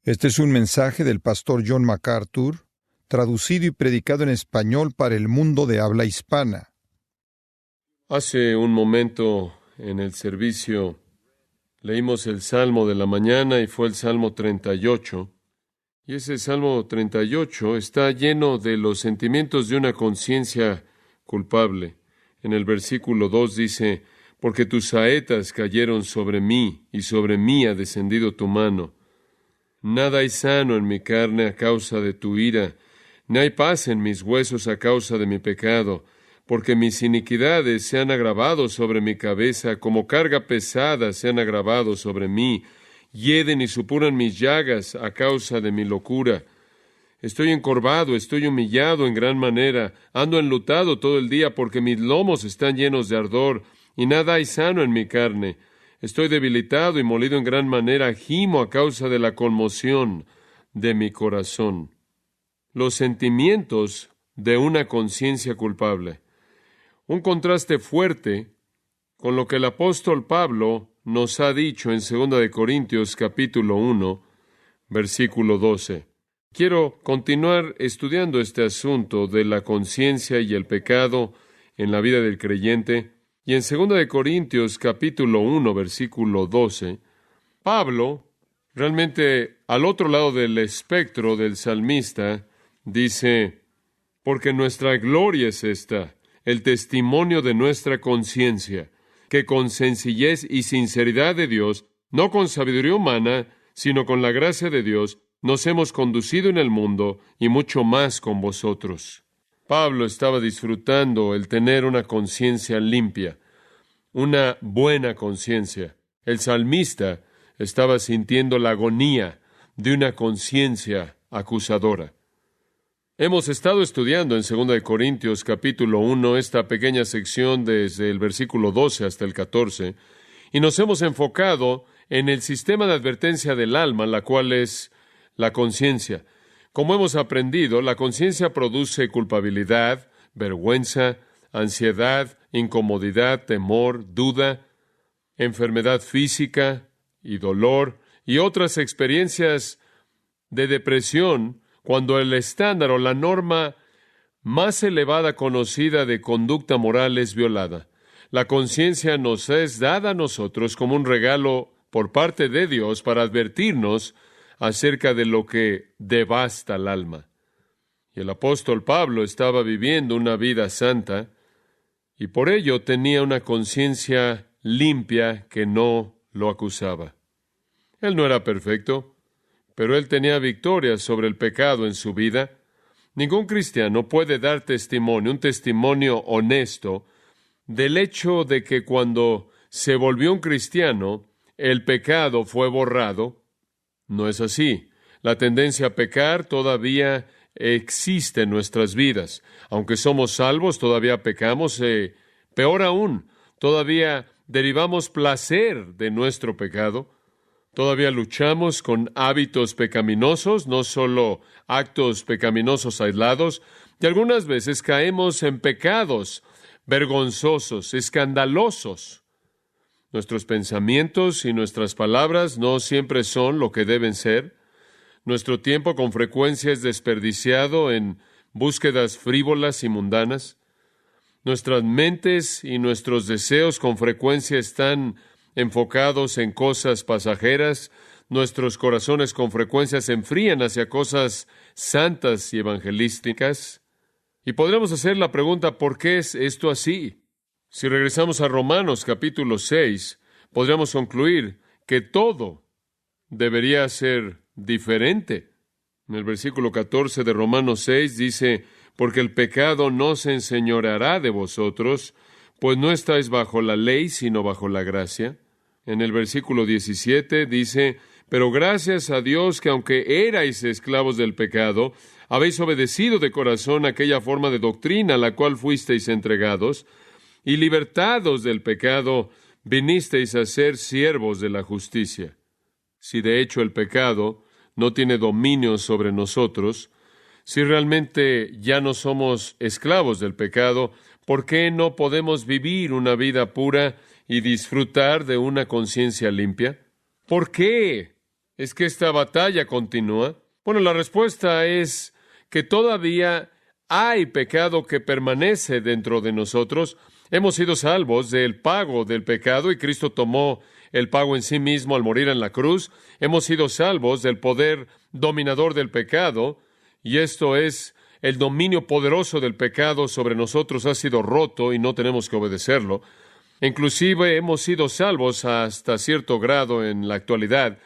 Este es un mensaje del pastor John MacArthur, traducido y predicado en español para el mundo de habla hispana. Hace un momento en el servicio leímos el Salmo de la mañana y fue el Salmo 38. Y ese Salmo 38 está lleno de los sentimientos de una conciencia culpable. En el versículo 2 dice, porque tus saetas cayeron sobre mí y sobre mí ha descendido tu mano. Nada hay sano en mi carne a causa de tu ira, ni hay paz en mis huesos a causa de mi pecado, porque mis iniquidades se han agravado sobre mi cabeza, como carga pesada se han agravado sobre mí, hieden y supuran mis llagas a causa de mi locura. Estoy encorvado, estoy humillado en gran manera, ando enlutado todo el día, porque mis lomos están llenos de ardor, y nada hay sano en mi carne. Estoy debilitado y molido en gran manera, gimo a causa de la conmoción de mi corazón. Los sentimientos de una conciencia culpable. Un contraste fuerte con lo que el apóstol Pablo nos ha dicho en 2 Corintios capítulo 1, versículo 12. Quiero continuar estudiando este asunto de la conciencia y el pecado en la vida del creyente. Y en 2 Corintios capítulo 1, versículo 12, Pablo, realmente al otro lado del espectro del salmista, dice, porque nuestra gloria es esta, el testimonio de nuestra conciencia, que con sencillez y sinceridad de Dios, no con sabiduría humana, sino con la gracia de Dios, nos hemos conducido en el mundo y mucho más con vosotros. Pablo estaba disfrutando el tener una conciencia limpia, una buena conciencia. El salmista estaba sintiendo la agonía de una conciencia acusadora. Hemos estado estudiando en 2 Corintios capítulo 1 esta pequeña sección desde el versículo 12 hasta el 14, y nos hemos enfocado en el sistema de advertencia del alma, la cual es la conciencia. Como hemos aprendido, la conciencia produce culpabilidad, vergüenza, ansiedad, incomodidad, temor, duda, enfermedad física y dolor, y otras experiencias de depresión, cuando el estándar o la norma más elevada conocida de conducta moral es violada. La conciencia nos es dada a nosotros como un regalo por parte de Dios para advertirnos acerca de lo que devasta el alma. Y el apóstol Pablo estaba viviendo una vida santa y por ello tenía una conciencia limpia que no lo acusaba. Él no era perfecto, pero él tenía victoria sobre el pecado en su vida. Ningún cristiano puede dar testimonio, un testimonio honesto, del hecho de que cuando se volvió un cristiano, el pecado fue borrado. No es así. La tendencia a pecar todavía existe en nuestras vidas. Aunque somos salvos, todavía pecamos. Peor aún, todavía derivamos placer de nuestro pecado. Todavía luchamos con hábitos pecaminosos, no solo actos pecaminosos aislados, y algunas veces caemos en pecados vergonzosos, escandalosos. Nuestros pensamientos y nuestras palabras no siempre son lo que deben ser. Nuestro tiempo con frecuencia es desperdiciado en búsquedas frívolas y mundanas. Nuestras mentes y nuestros deseos con frecuencia están enfocados en cosas pasajeras. Nuestros corazones con frecuencia se enfrían hacia cosas santas y evangelísticas. Y podremos hacer la pregunta, ¿por qué es esto así? Si regresamos a Romanos capítulo 6, podríamos concluir que todo debería ser diferente. En el versículo 14 de Romanos 6 dice, porque el pecado no se enseñoreará de vosotros, pues no estáis bajo la ley, sino bajo la gracia. En el versículo 17 dice, pero gracias a Dios que aunque erais esclavos del pecado, habéis obedecido de corazón aquella forma de doctrina a la cual fuisteis entregados, y libertados del pecado, vinisteis a ser siervos de la justicia. Si de hecho el pecado no tiene dominio sobre nosotros, si realmente ya no somos esclavos del pecado, ¿por qué no podemos vivir una vida pura y disfrutar de una conciencia limpia? ¿Por qué ¿Es que esta batalla continúa? Bueno, la respuesta es que todavía hay pecado que permanece dentro de nosotros. Hemos sido salvos del pago del pecado y Cristo tomó el pago en sí mismo al morir en la cruz. Hemos sido salvos del poder dominador del pecado, y esto es, el dominio poderoso del pecado sobre nosotros ha sido roto y no tenemos que obedecerlo. Inclusive hemos sido salvos hasta cierto grado en la actualidad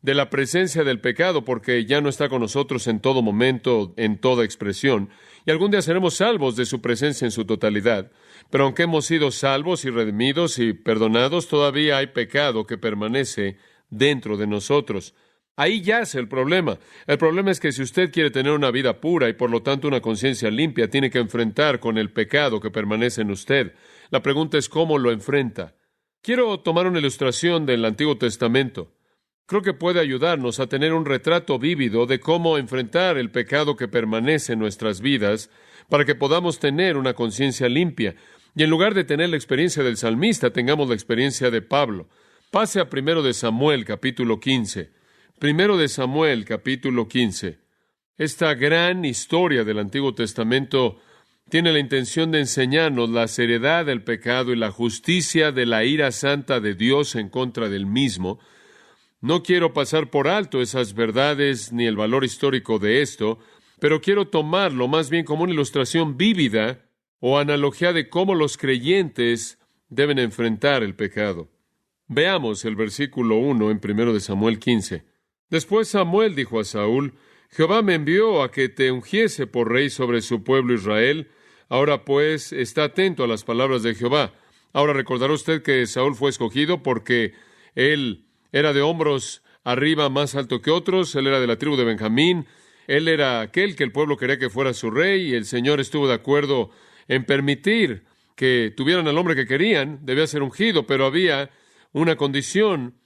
de la presencia del pecado, porque ya no está con nosotros en todo momento, en toda expresión, y algún día seremos salvos de su presencia en su totalidad. Pero aunque hemos sido salvos y redimidos y perdonados, todavía hay pecado que permanece dentro de nosotros. Ahí yace el problema. El problema es que si usted quiere tener una vida pura y por lo tanto una conciencia limpia, tiene que enfrentar con el pecado que permanece en usted. La pregunta es cómo lo enfrenta. Quiero tomar una ilustración del Antiguo Testamento. Creo que puede ayudarnos a tener un retrato vívido de cómo enfrentar el pecado que permanece en nuestras vidas para que podamos tener una conciencia limpia. Y en lugar de tener la experiencia del salmista, tengamos la experiencia de Pablo. Pase a 1 de Samuel, capítulo 15. 1 de Samuel, capítulo 15. Esta gran historia del Antiguo Testamento tiene la intención de enseñarnos la seriedad del pecado y la justicia de la ira santa de Dios en contra del mismo. No quiero pasar por alto esas verdades ni el valor histórico de esto, pero quiero tomarlo más bien como una ilustración vívida o analogía de cómo los creyentes deben enfrentar el pecado. Veamos el versículo 1 en 1 de Samuel 15. Después Samuel dijo a Saúl: Jehová me envió a que te ungiese por rey sobre su pueblo Israel. Ahora pues, está atento a las palabras de Jehová. Ahora recordará usted que Saúl fue escogido porque él era de hombros arriba más alto que otros, él era de la tribu de Benjamín, él era aquel que el pueblo quería que fuera su rey, y el Señor estuvo de acuerdo en permitir que tuvieran al hombre que querían. Debía ser ungido, pero había una condición.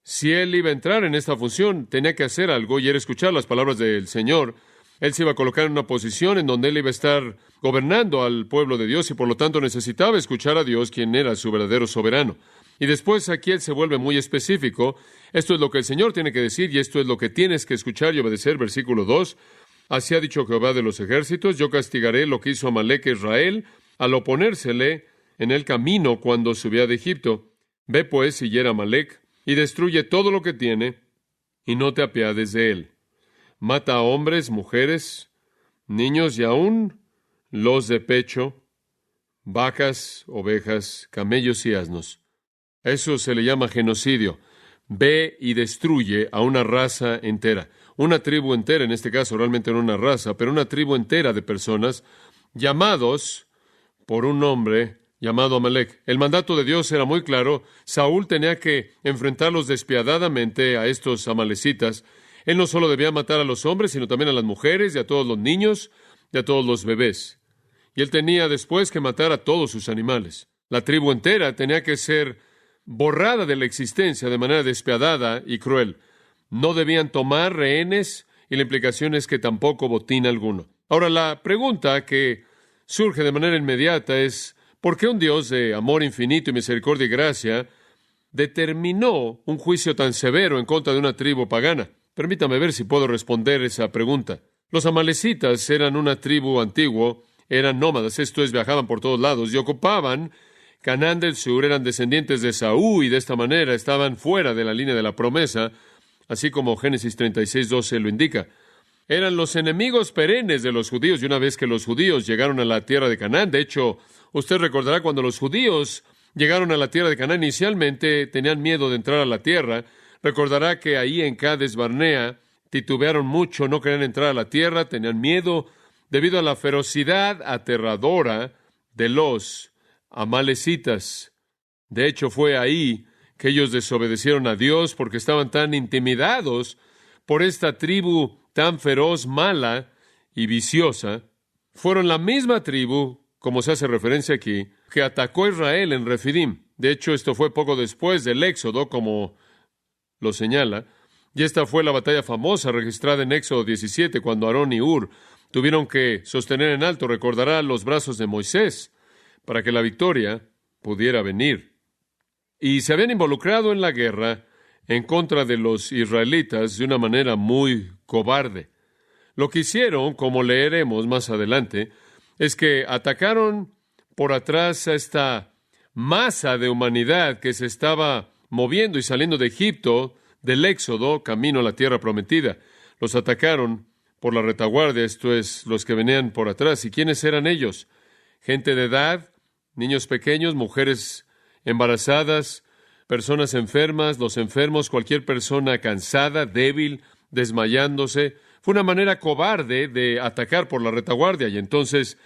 Si él iba a entrar en esta función, tenía que hacer algo, y era escuchar las palabras del Señor. Él se iba a colocar en una posición en donde él iba a estar gobernando al pueblo de Dios, y por lo tanto necesitaba escuchar a Dios, quien era su verdadero soberano. Y después aquí él se vuelve muy específico. Esto es lo que el Señor tiene que decir, y esto es lo que tienes que escuchar y obedecer. Versículo 2. Así ha dicho Jehová de los ejércitos: yo castigaré lo que hizo Amalec a Israel al oponérsele en el camino cuando subía de Egipto. Ve pues y hiera a Amalec, y destruye todo lo que tiene, y no te apiades de él. Mata a hombres, mujeres, niños y aún los de pecho, vacas, ovejas, camellos y asnos. Eso se le llama genocidio. Ve y destruye a una raza entera, una tribu entera, en este caso realmente no una raza, pero una tribu entera de personas llamados por un nombre llamado Amalec. El mandato de Dios era muy claro. Saúl tenía que enfrentarlos despiadadamente a estos amalecitas. Él no solo debía matar a los hombres, sino también a las mujeres y a todos los niños y a todos los bebés. Y él tenía después que matar a todos sus animales. La tribu entera tenía que ser borrada de la existencia de manera despiadada y cruel. No debían tomar rehenes, y la implicación es que tampoco botín alguno. Ahora, la pregunta que surge de manera inmediata es: ¿por qué un Dios de amor infinito y misericordia y gracia determinó un juicio tan severo en contra de una tribu pagana? Permítame ver si puedo responder esa pregunta. Los amalecitas eran una tribu antigua, eran nómadas, esto es, viajaban por todos lados y ocupaban Canaán del Sur, eran descendientes de Esaú y de esta manera estaban fuera de la línea de la promesa, así como Génesis 36:12 lo indica. Eran los enemigos perennes de los judíos, y una vez que los judíos llegaron a la tierra de Canaán, de hecho, usted recordará cuando los judíos llegaron a la tierra de Canaán, inicialmente tenían miedo de entrar a la tierra. Recordará que ahí en Cades Barnea titubearon mucho, no querían entrar a la tierra, tenían miedo debido a la ferocidad aterradora de los amalecitas. De hecho, fue ahí que ellos desobedecieron a Dios porque estaban tan intimidados por esta tribu tan feroz, mala y viciosa. Fueron la misma tribu, como se hace referencia aquí, que atacó a Israel en Refidim. De hecho, esto fue poco después del Éxodo, como lo señala, y esta fue la batalla famosa registrada en Éxodo 17, cuando Aarón y Hur tuvieron que sostener en alto, recordará, los brazos de Moisés, para que la victoria pudiera venir. Y se habían involucrado en la guerra en contra de los israelitas de una manera muy cobarde. Lo que hicieron, como leeremos más adelante, es que atacaron por atrás a esta masa de humanidad que se estaba moviendo y saliendo de Egipto, del Éxodo, camino a la tierra prometida. Los atacaron por la retaguardia, esto es, los que venían por atrás. ¿Y quiénes eran ellos? Gente de edad, niños pequeños, mujeres embarazadas, personas enfermas, los enfermos, cualquier persona cansada, débil, desmayándose. Fue una manera cobarde de atacar por la retaguardia, y entonces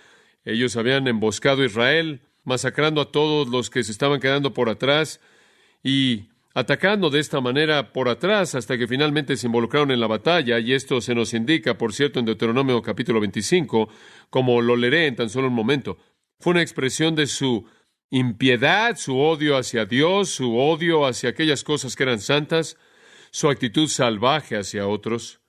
ellos habían emboscado a Israel, masacrando a todos los que se estaban quedando por atrás y atacando de esta manera por atrás hasta que finalmente se involucraron en la batalla, y esto se nos indica, por cierto, en Deuteronomio capítulo 25, como lo leeré en tan solo un momento. Fue una expresión de su impiedad, su odio hacia Dios, su odio hacia aquellas cosas que eran santas, su actitud salvaje hacia otros.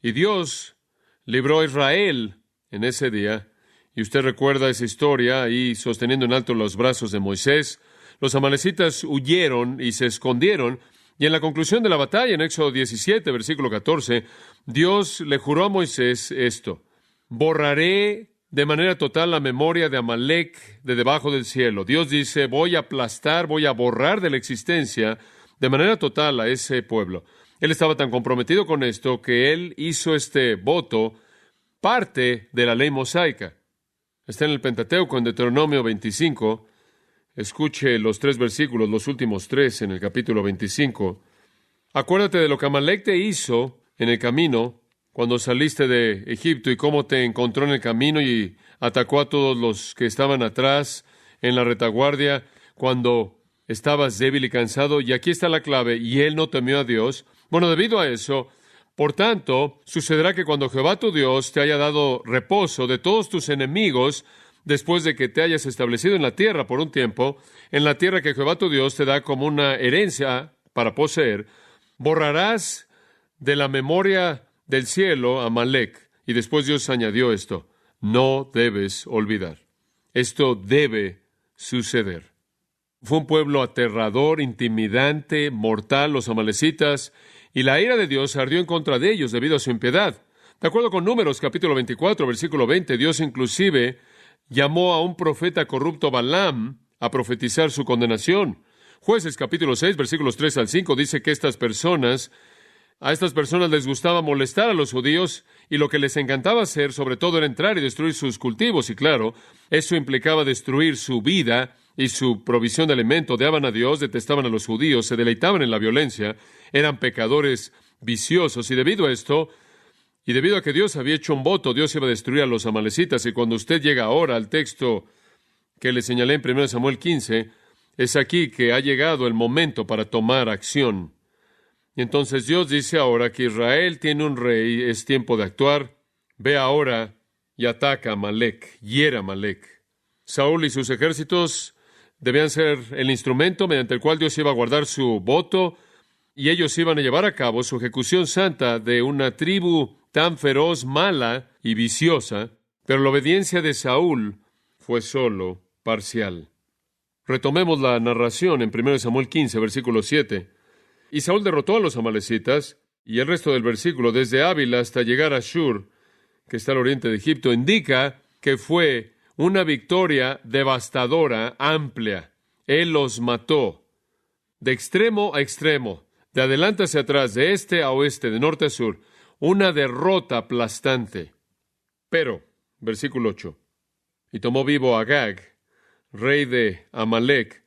Y Dios libró a Israel en ese día. Y usted recuerda esa historia ahí sosteniendo en alto los brazos de Moisés. Los amalecitas huyeron y se escondieron. Y en la conclusión de la batalla, en Éxodo 17, versículo 14, Dios le juró a Moisés esto: borraré de manera total la memoria de Amalec de debajo del cielo. Dios dice, voy a aplastar, voy a borrar de la existencia de manera total a ese pueblo. Él estaba tan comprometido con esto que él hizo este voto parte de la ley mosaica. Está en el Pentateuco, en Deuteronomio 25. Escuche los 3 versículos, los últimos 3 en el capítulo 25. Acuérdate de lo que Amalec te hizo en el camino cuando saliste de Egipto y cómo te encontró en el camino y atacó a todos los que estaban atrás en la retaguardia cuando estabas débil y cansado. Y aquí está la clave: y él no temió a Dios. Bueno, debido a eso, por tanto, sucederá que cuando Jehová tu Dios te haya dado reposo de todos tus enemigos, después de que te hayas establecido en la tierra por un tiempo, en la tierra que Jehová tu Dios te da como una herencia para poseer, borrarás de la memoria del cielo a Amalec. Y después Dios añadió esto: no debes olvidar. Esto debe suceder. Fue un pueblo aterrador, intimidante, mortal, los amalecitas, y la ira de Dios ardió en contra de ellos debido a su impiedad. De acuerdo con Números, capítulo 24, versículo 20, Dios inclusive llamó a un profeta corrupto, Balaam, a profetizar su condenación. Jueces, capítulo 6, versículos 3 al 5, dice que a estas personas les gustaba molestar a los judíos, y lo que les encantaba hacer, sobre todo, era entrar y destruir sus cultivos. Y claro, eso implicaba destruir su vida y su provisión de alimento. Odiaban a Dios, detestaban a los judíos, se deleitaban en la violencia, eran pecadores viciosos. Y debido a esto, y debido a que Dios había hecho un voto, Dios iba a destruir a los amalecitas. Y cuando usted llega ahora al texto que le señalé en 1 Samuel 15, es aquí que ha llegado el momento para tomar acción. Y entonces Dios dice ahora que Israel tiene un rey, es tiempo de actuar. Ve ahora y ataca a Amalec, hiera a Amalec. Saúl y sus ejércitos debían ser el instrumento mediante el cual Dios iba a guardar su voto, y ellos iban a llevar a cabo su ejecución santa de una tribu tan feroz, mala y viciosa, pero la obediencia de Saúl fue solo parcial. Retomemos la narración en 1 Samuel 15, versículo 7. Y Saúl derrotó a los amalecitas, y el resto del versículo, desde Ávila hasta llegar a Shur, que está al oriente de Egipto, indica que fue una victoria devastadora, amplia. Él los mató de extremo a extremo, de adelante hacia atrás, de este a oeste, de norte a sur. Una derrota aplastante. Pero, versículo 8, y tomó vivo a Agag, rey de Amalec,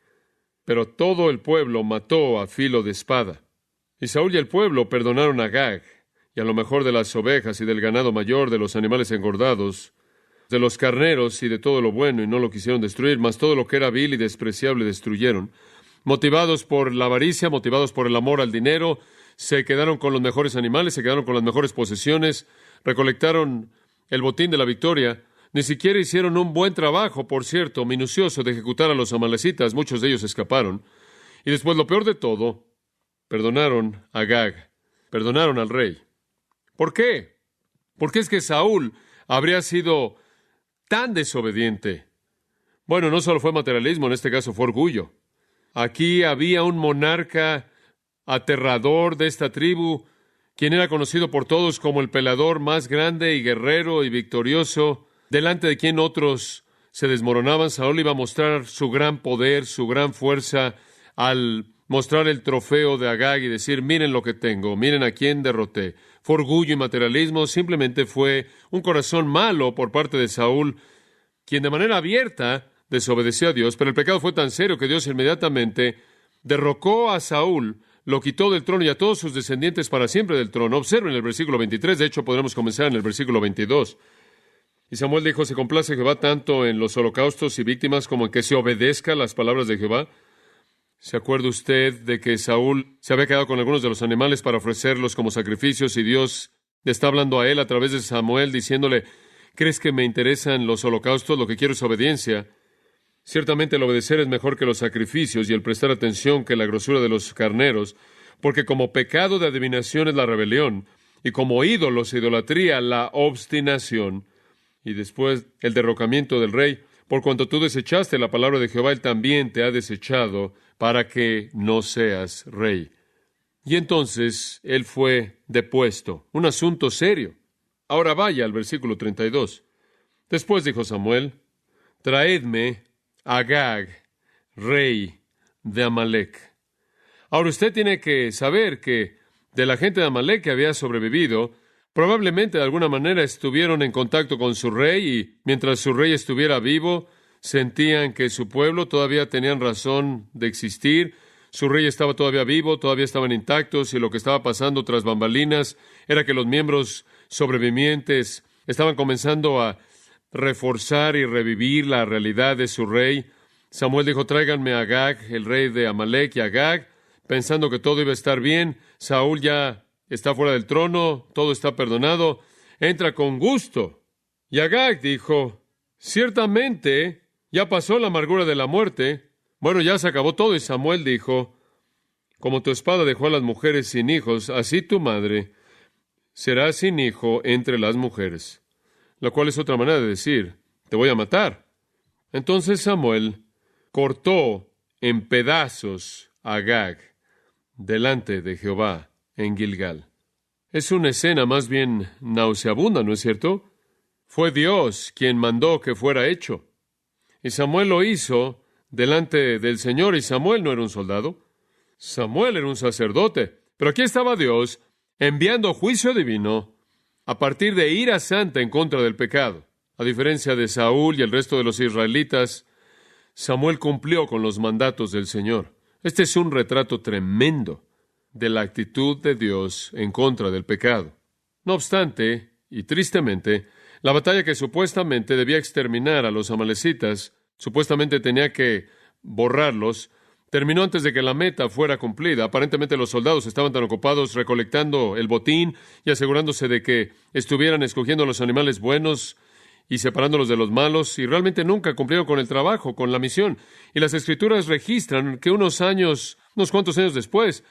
pero todo el pueblo mató a filo de espada. Y Saúl y el pueblo perdonaron a Agag, y a lo mejor de las ovejas y del ganado mayor, de los animales engordados, de los carneros y de todo lo bueno, y no lo quisieron destruir, mas todo lo que era vil y despreciable destruyeron. Motivados por la avaricia, motivados por el amor al dinero, se quedaron con los mejores animales, se quedaron con las mejores posesiones, recolectaron el botín de la victoria. Ni siquiera hicieron un buen trabajo, por cierto, minucioso, de ejecutar a los amalecitas. Muchos de ellos escaparon. Y después, lo peor de todo, perdonaron a Agag, perdonaron al rey. ¿Por qué? ¿Por qué es que Saúl habría sido tan desobediente? Bueno, no solo fue materialismo, en este caso fue orgullo. Aquí había un monarca aterrador de esta tribu, quien era conocido por todos como el peleador más grande y guerrero y victorioso, delante de quien otros se desmoronaban. Saúl iba a mostrar su gran poder, su gran fuerza, al mostrar el trofeo de Agag y decir, miren lo que tengo, miren a quién derroté. Fue orgullo y materialismo, simplemente fue un corazón malo por parte de Saúl, quien de manera abierta desobedeció a Dios, pero el pecado fue tan serio que Dios inmediatamente derrocó a Saúl, lo quitó del trono y a todos sus descendientes para siempre del trono. Observen el versículo 23, de hecho podremos comenzar en el versículo 22. Y Samuel dijo, ¿se complace Jehová tanto en los holocaustos y víctimas como en que se obedezca las palabras de Jehová? ¿Se acuerda usted de que Saúl se había quedado con algunos de los animales para ofrecerlos como sacrificios y Dios está hablando a él a través de Samuel diciéndole, ¿crees que me interesan los holocaustos? Lo que quiero es obediencia. Ciertamente el obedecer es mejor que los sacrificios y el prestar atención que la grosura de los carneros, porque como pecado de adivinación es la rebelión, y como ídolos e idolatría la obstinación, y después el derrocamiento del rey, por cuanto tú desechaste la palabra de Jehová, él también te ha desechado para que no seas rey. Y entonces él fue depuesto, un asunto serio. Ahora vaya al versículo 32. Después dijo Samuel, traedme Agag, rey de Amalec. Ahora usted tiene que saber que de la gente de Amalec que había sobrevivido, probablemente de alguna manera estuvieron en contacto con su rey y mientras su rey estuviera vivo, sentían que su pueblo todavía tenían razón de existir. Su rey estaba todavía vivo, todavía estaban intactos y lo que estaba pasando tras bambalinas era que los miembros sobrevivientes estaban comenzando a reforzar y revivir la realidad de su rey. Samuel dijo, tráiganme a Agag, el rey de Amalec, y Agag, pensando que todo iba a estar bien. Saúl ya está fuera del trono, todo está perdonado, entra con gusto. Y Agag dijo, ciertamente ya pasó la amargura de la muerte. Bueno, ya se acabó todo. Y Samuel dijo, como tu espada dejó a las mujeres sin hijos, así tu madre será sin hijo entre las mujeres. Lo cual es otra manera de decir, te voy a matar. Entonces Samuel cortó en pedazos a Agag delante de Jehová en Gilgal. Es una escena más bien nauseabunda, ¿no es cierto? Fue Dios quien mandó que fuera hecho. Y Samuel lo hizo delante del Señor, y Samuel no era un soldado. Samuel era un sacerdote. Pero aquí estaba Dios enviando juicio divino a partir de ira santa en contra del pecado. A diferencia de Saúl y el resto de los israelitas, Samuel cumplió con los mandatos del Señor. Este es un retrato tremendo de la actitud de Dios en contra del pecado. No obstante, y tristemente, la batalla que supuestamente debía exterminar a los amalecitas, supuestamente tenía que borrarlos, terminó antes de que la meta fuera cumplida. Aparentemente los soldados estaban tan ocupados recolectando el botín y asegurándose de que estuvieran escogiendo los animales buenos y separándolos de los malos, y realmente nunca cumplieron con el trabajo, con la misión. Y las Escrituras registran que unos cuantos años después,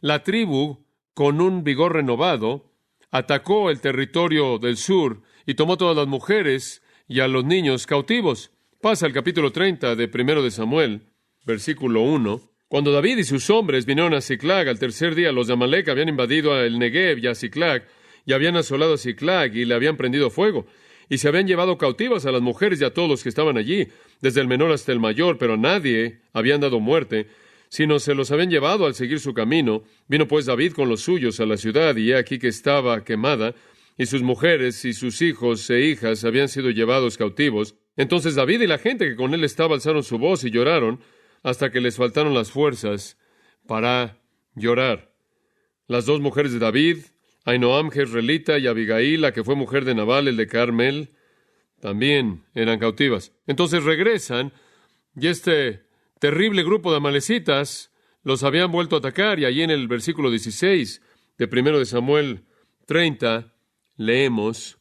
la tribu, con un vigor renovado, atacó el territorio del sur y tomó todas las mujeres y a los niños cautivos. Pasa el capítulo 30 de 1 de Samuel, versículo 1. Cuando David y sus hombres vinieron a Siclag, al tercer día los de Amalec habían invadido el Negev y a Siclag, y habían asolado a Siclag y le habían prendido fuego. Y se habían llevado cautivas a las mujeres y a todos los que estaban allí, desde el menor hasta el mayor, pero a nadie habían dado muerte, sino se los habían llevado al seguir su camino. Vino pues David con los suyos a la ciudad, y he aquí que estaba quemada, y sus mujeres y sus hijos e hijas habían sido llevados cautivos. Entonces David y la gente que con él estaba alzaron su voz y lloraron, hasta que les faltaron las fuerzas para llorar. Las dos mujeres de David, Ahinoam jezreelita y Abigail, la que fue mujer de Nabal, el de Carmel, también eran cautivas. Entonces regresan, y este terrible grupo de amalecitas los habían vuelto a atacar, y allí en el versículo 16 de 1 de Samuel 30, leemos,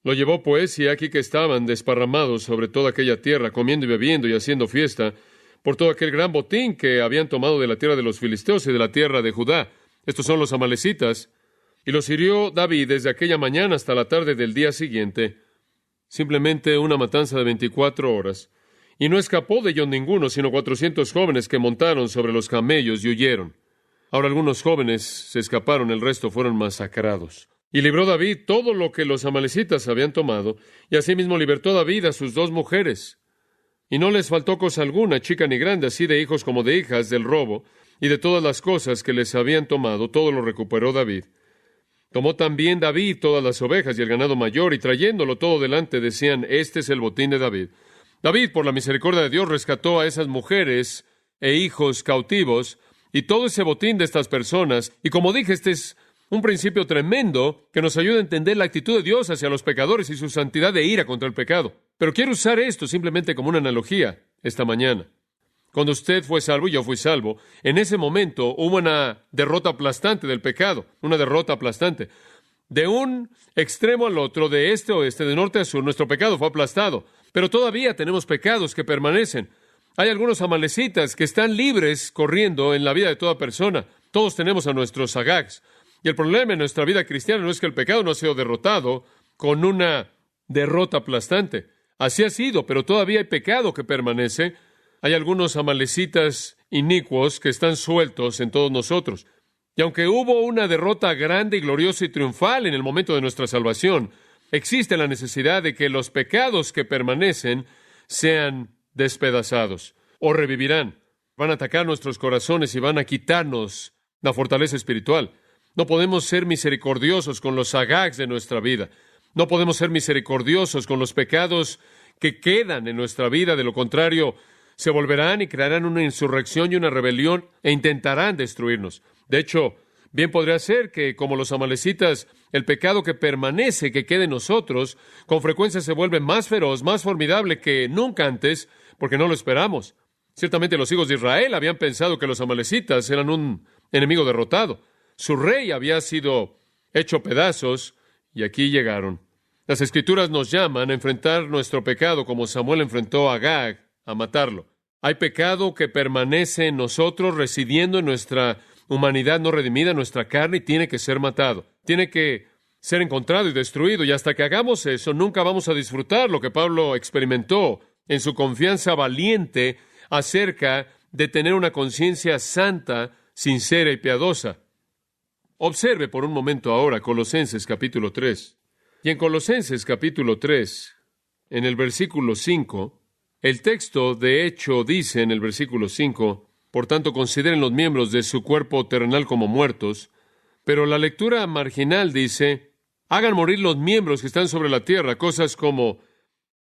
lo llevó pues, y aquí que estaban desparramados sobre toda aquella tierra, comiendo y bebiendo y haciendo fiesta, por todo aquel gran botín que habían tomado de la tierra de los filisteos y de la tierra de Judá. Estos son los amalecitas. Y los hirió David desde aquella mañana hasta la tarde del día siguiente, simplemente una matanza de 24 horas. Y no escapó de ellos ninguno, sino 400 jóvenes que montaron sobre los camellos y huyeron. Ahora algunos jóvenes se escaparon, el resto fueron masacrados. Y libró David todo lo que los amalecitas habían tomado, y asimismo libertó David a sus 2 mujeres. Y no les faltó cosa alguna, chica ni grande, así de hijos como de hijas, del robo, y de todas las cosas que les habían tomado, todo lo recuperó David. Tomó también David todas las ovejas y el ganado mayor, y trayéndolo todo delante, decían, este es el botín de David. David, por la misericordia de Dios, rescató a esas mujeres e hijos cautivos, y todo ese botín de estas personas, y como dije, este es un principio tremendo que nos ayuda a entender la actitud de Dios hacia los pecadores y su santidad de ira contra el pecado. Pero quiero usar esto simplemente como una analogía esta mañana. Cuando usted fue salvo y yo fui salvo, en ese momento hubo una derrota aplastante del pecado, una derrota aplastante. De un extremo al otro, de este a oeste, de norte a sur, nuestro pecado fue aplastado. Pero todavía tenemos pecados que permanecen. Hay algunos amalecitas que están libres corriendo en la vida de toda persona. Todos tenemos a nuestros agags. Y el problema en nuestra vida cristiana no es que el pecado no ha sido derrotado con una derrota aplastante. Así ha sido, pero todavía hay pecado que permanece. Hay algunos amalecitas inicuos que están sueltos en todos nosotros. Y aunque hubo una derrota grande y gloriosa y triunfal en el momento de nuestra salvación, existe la necesidad de que los pecados que permanecen sean despedazados o revivirán. Van a atacar nuestros corazones y van a quitarnos la fortaleza espiritual. No podemos ser misericordiosos con los agags de nuestra vida. No podemos ser misericordiosos con los pecados que quedan en nuestra vida. De lo contrario, se volverán y crearán una insurrección y una rebelión e intentarán destruirnos. De hecho, bien podría ser que, como los amalecitas, el pecado que permanece, que quede en nosotros, con frecuencia se vuelve más feroz, más formidable que nunca antes, porque no lo esperamos. Ciertamente los hijos de Israel habían pensado que los amalecitas eran un enemigo derrotado. Su rey había sido hecho pedazos, y aquí llegaron. Las Escrituras nos llaman a enfrentar nuestro pecado como Samuel enfrentó a Agag, a matarlo. Hay pecado que permanece en nosotros, residiendo en nuestra humanidad no redimida, nuestra carne, y tiene que ser matado. Tiene que ser encontrado y destruido, y hasta que hagamos eso, nunca vamos a disfrutar lo que Pablo experimentó en su confianza valiente acerca de tener una conciencia santa, sincera y piadosa. Observe por un momento ahora Colosenses capítulo 3. Y en Colosenses capítulo 3, en el versículo 5, el texto de hecho dice en el versículo 5, por tanto consideren los miembros de su cuerpo terrenal como muertos, pero la lectura marginal dice, hagan morir los miembros que están sobre la tierra, cosas como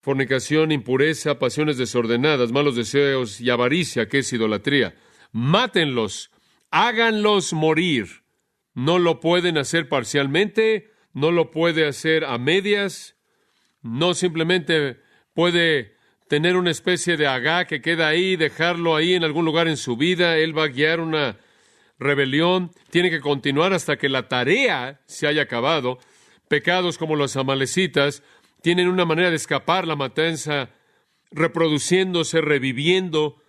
fornicación, impureza, pasiones desordenadas, malos deseos y avaricia, que es idolatría. Mátenlos, háganlos morir. No lo pueden hacer parcialmente, no lo puede hacer a medias, no simplemente puede tener una especie de Agag que queda ahí, dejarlo ahí en algún lugar en su vida. Él va a guiar una rebelión, tiene que continuar hasta que la tarea se haya acabado. Pecados como los amalecitas tienen una manera de escapar la matanza, reproduciéndose, reviviendo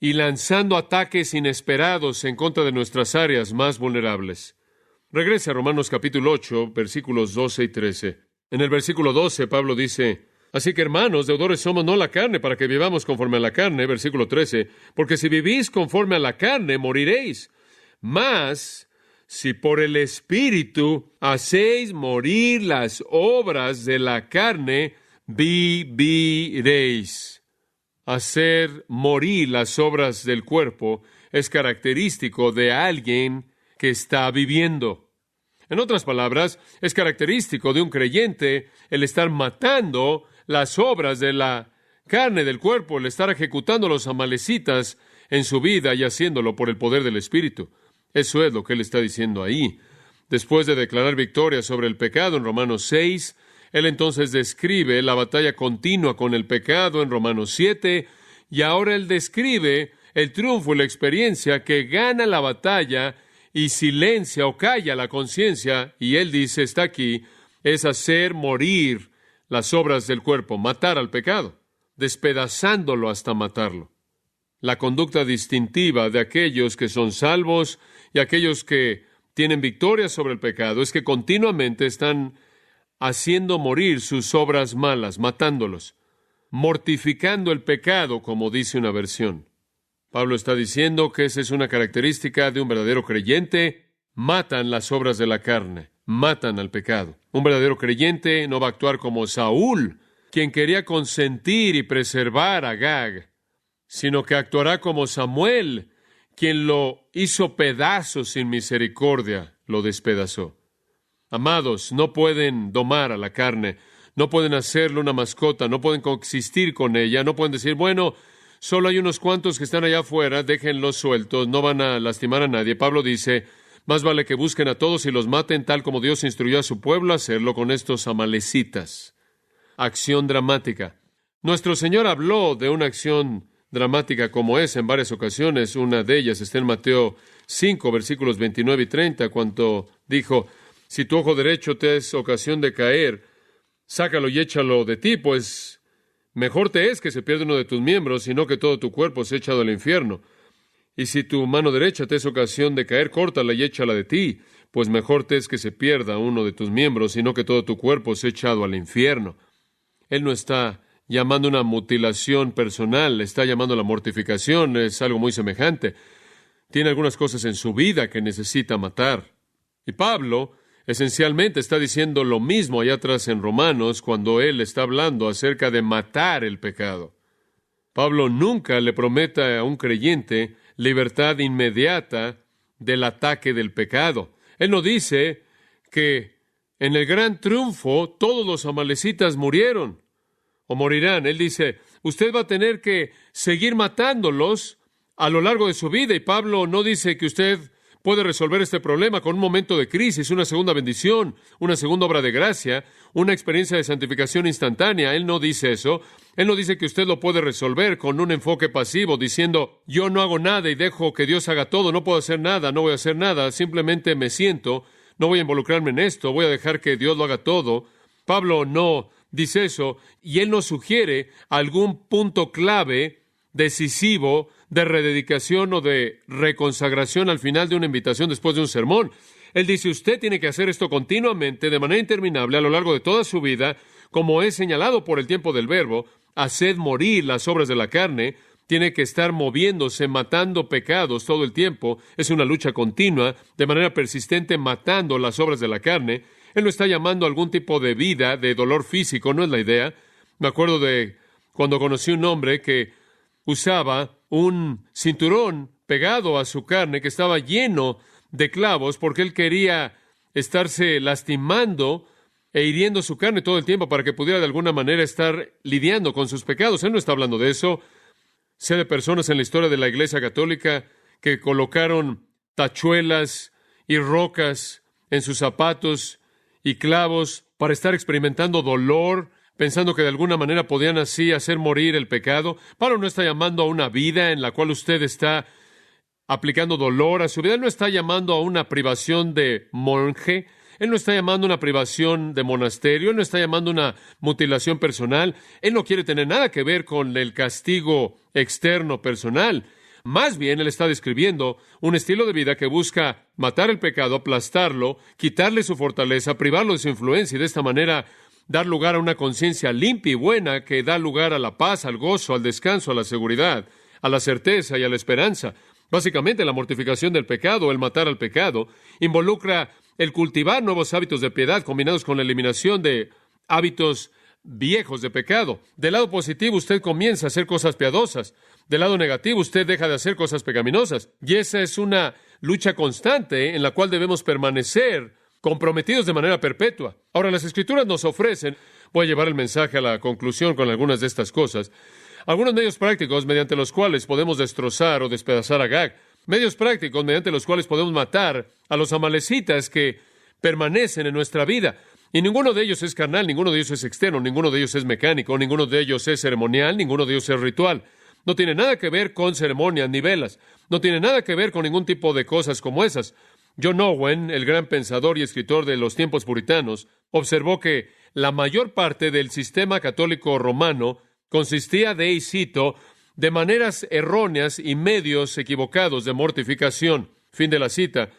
y lanzando ataques inesperados en contra de nuestras áreas más vulnerables. Regrese a Romanos capítulo 8, versículos 12 y 13. En el versículo 12, Pablo dice, así que hermanos, deudores somos no la carne, para que vivamos conforme a la carne. Versículo 13, porque si vivís conforme a la carne, moriréis. Mas, si por el Espíritu hacéis morir las obras de la carne, viviréis. Hacer morir las obras del cuerpo es característico de alguien que está viviendo. En otras palabras, es característico de un creyente el estar matando las obras de la carne del cuerpo, el estar ejecutando los amalecitas en su vida y haciéndolo por el poder del Espíritu. Eso es lo que él está diciendo ahí. Después de declarar victoria sobre el pecado en Romanos 6, él entonces describe la batalla continua con el pecado en Romanos 7, y ahora él describe el triunfo y la experiencia que gana la batalla y silencia o calla la conciencia, y él dice, está aquí, es hacer morir las obras del cuerpo, matar al pecado, despedazándolo hasta matarlo. La conducta distintiva de aquellos que son salvos y aquellos que tienen victoria sobre el pecado es que continuamente están haciendo morir sus obras malas, matándolos, mortificando el pecado, como dice una versión. Pablo está diciendo que esa es una característica de un verdadero creyente. Matan las obras de la carne, matan al pecado. Un verdadero creyente no va a actuar como Saúl, quien quería consentir y preservar a Agag, sino que actuará como Samuel, quien lo hizo pedazos sin misericordia, lo despedazó. Amados, no pueden domar a la carne, no pueden hacerle una mascota, no pueden coexistir con ella, no pueden decir, bueno, solo hay unos cuantos que están allá afuera, déjenlos sueltos, no van a lastimar a nadie. Pablo dice, más vale que busquen a todos y los maten, tal como Dios instruyó a su pueblo a hacerlo con estos amalecitas. Acción dramática. Nuestro Señor habló de una acción dramática como esa en varias ocasiones. Una de ellas está en Mateo 5, versículos 29 y 30, cuando dijo, si tu ojo derecho te es ocasión de caer, sácalo y échalo de ti, pues mejor te es que se pierda uno de tus miembros, sino que todo tu cuerpo sea echado al infierno. Y si tu mano derecha te es ocasión de caer, córtala y échala de ti, pues mejor te es que se pierda uno de tus miembros, sino que todo tu cuerpo sea echado al infierno. Él no está llamando una mutilación personal, está llamando la mortificación, es algo muy semejante. Tiene algunas cosas en su vida que necesita matar. Y Pablo esencialmente está diciendo lo mismo allá atrás en Romanos, cuando él está hablando acerca de matar el pecado. Pablo nunca le promete a un creyente libertad inmediata del ataque del pecado. Él no dice que en el gran triunfo todos los amalecitas murieron o morirán. Él dice, usted va a tener que seguir matándolos a lo largo de su vida. Y Pablo no dice que usted puede resolver este problema con un momento de crisis, una segunda bendición, una segunda obra de gracia, una experiencia de santificación instantánea. Él no dice eso. Él no dice que usted lo puede resolver con un enfoque pasivo, diciendo, yo no hago nada y dejo que Dios haga todo, no puedo hacer nada, no voy a hacer nada, simplemente me siento, no voy a involucrarme en esto, voy a dejar que Dios lo haga todo. Pablo no dice eso, y él nos sugiere algún punto clave, decisivo, de rededicación o de reconsagración al final de una invitación después de un sermón. Él dice, usted tiene que hacer esto continuamente, de manera interminable, a lo largo de toda su vida, como es señalado por el tiempo del verbo, haced morir las obras de la carne. Tiene que estar moviéndose, matando pecados todo el tiempo. Es una lucha continua, de manera persistente, matando las obras de la carne. Él no está llamando a algún tipo de vida, de dolor físico, no es la idea. Me acuerdo de cuando conocí un hombre que usaba un cinturón pegado a su carne que estaba lleno de clavos porque él quería estarse lastimando e hiriendo su carne todo el tiempo para que pudiera de alguna manera estar lidiando con sus pecados. Él no está hablando de eso. Sé de personas en la historia de la Iglesia Católica que colocaron tachuelas y rocas en sus zapatos y clavos para estar experimentando dolor, pensando que de alguna manera podían así hacer morir el pecado. Pablo no está llamando a una vida en la cual usted está aplicando dolor a su vida. Él no está llamando a una privación de monje. Él no está llamando a una privación de monasterio. Él no está llamando a una mutilación personal. Él no quiere tener nada que ver con el castigo externo personal. Más bien, él está describiendo un estilo de vida que busca matar el pecado, aplastarlo, quitarle su fortaleza, privarlo de su influencia y de esta manera dar lugar a una conciencia limpia y buena que da lugar a la paz, al gozo, al descanso, a la seguridad, a la certeza y a la esperanza. Básicamente, la mortificación del pecado, el matar al pecado, involucra el cultivar nuevos hábitos de piedad combinados con la eliminación de hábitos viejos de pecado. Del lado positivo, usted comienza a hacer cosas piadosas. Del lado negativo, usted deja de hacer cosas pecaminosas. Y esa es una lucha constante en la cual debemos permanecer comprometidos de manera perpetua. Ahora, las Escrituras nos ofrecen, voy a llevar el mensaje a la conclusión con algunas de estas cosas, algunos medios prácticos mediante los cuales podemos destrozar o despedazar a Agag, medios prácticos mediante los cuales podemos matar a los amalecitas que permanecen en nuestra vida. Y ninguno de ellos es carnal, ninguno de ellos es externo, ninguno de ellos es mecánico, ninguno de ellos es ceremonial, ninguno de ellos es ritual. No tiene nada que ver con ceremonias ni velas, no tiene nada que ver con ningún tipo de cosas como esas. John Owen, el gran pensador y escritor de los tiempos puritanos, observó que la mayor parte del sistema católico romano consistía de, y cito, de maneras erróneas y medios equivocados de mortificación. Fin de la cita.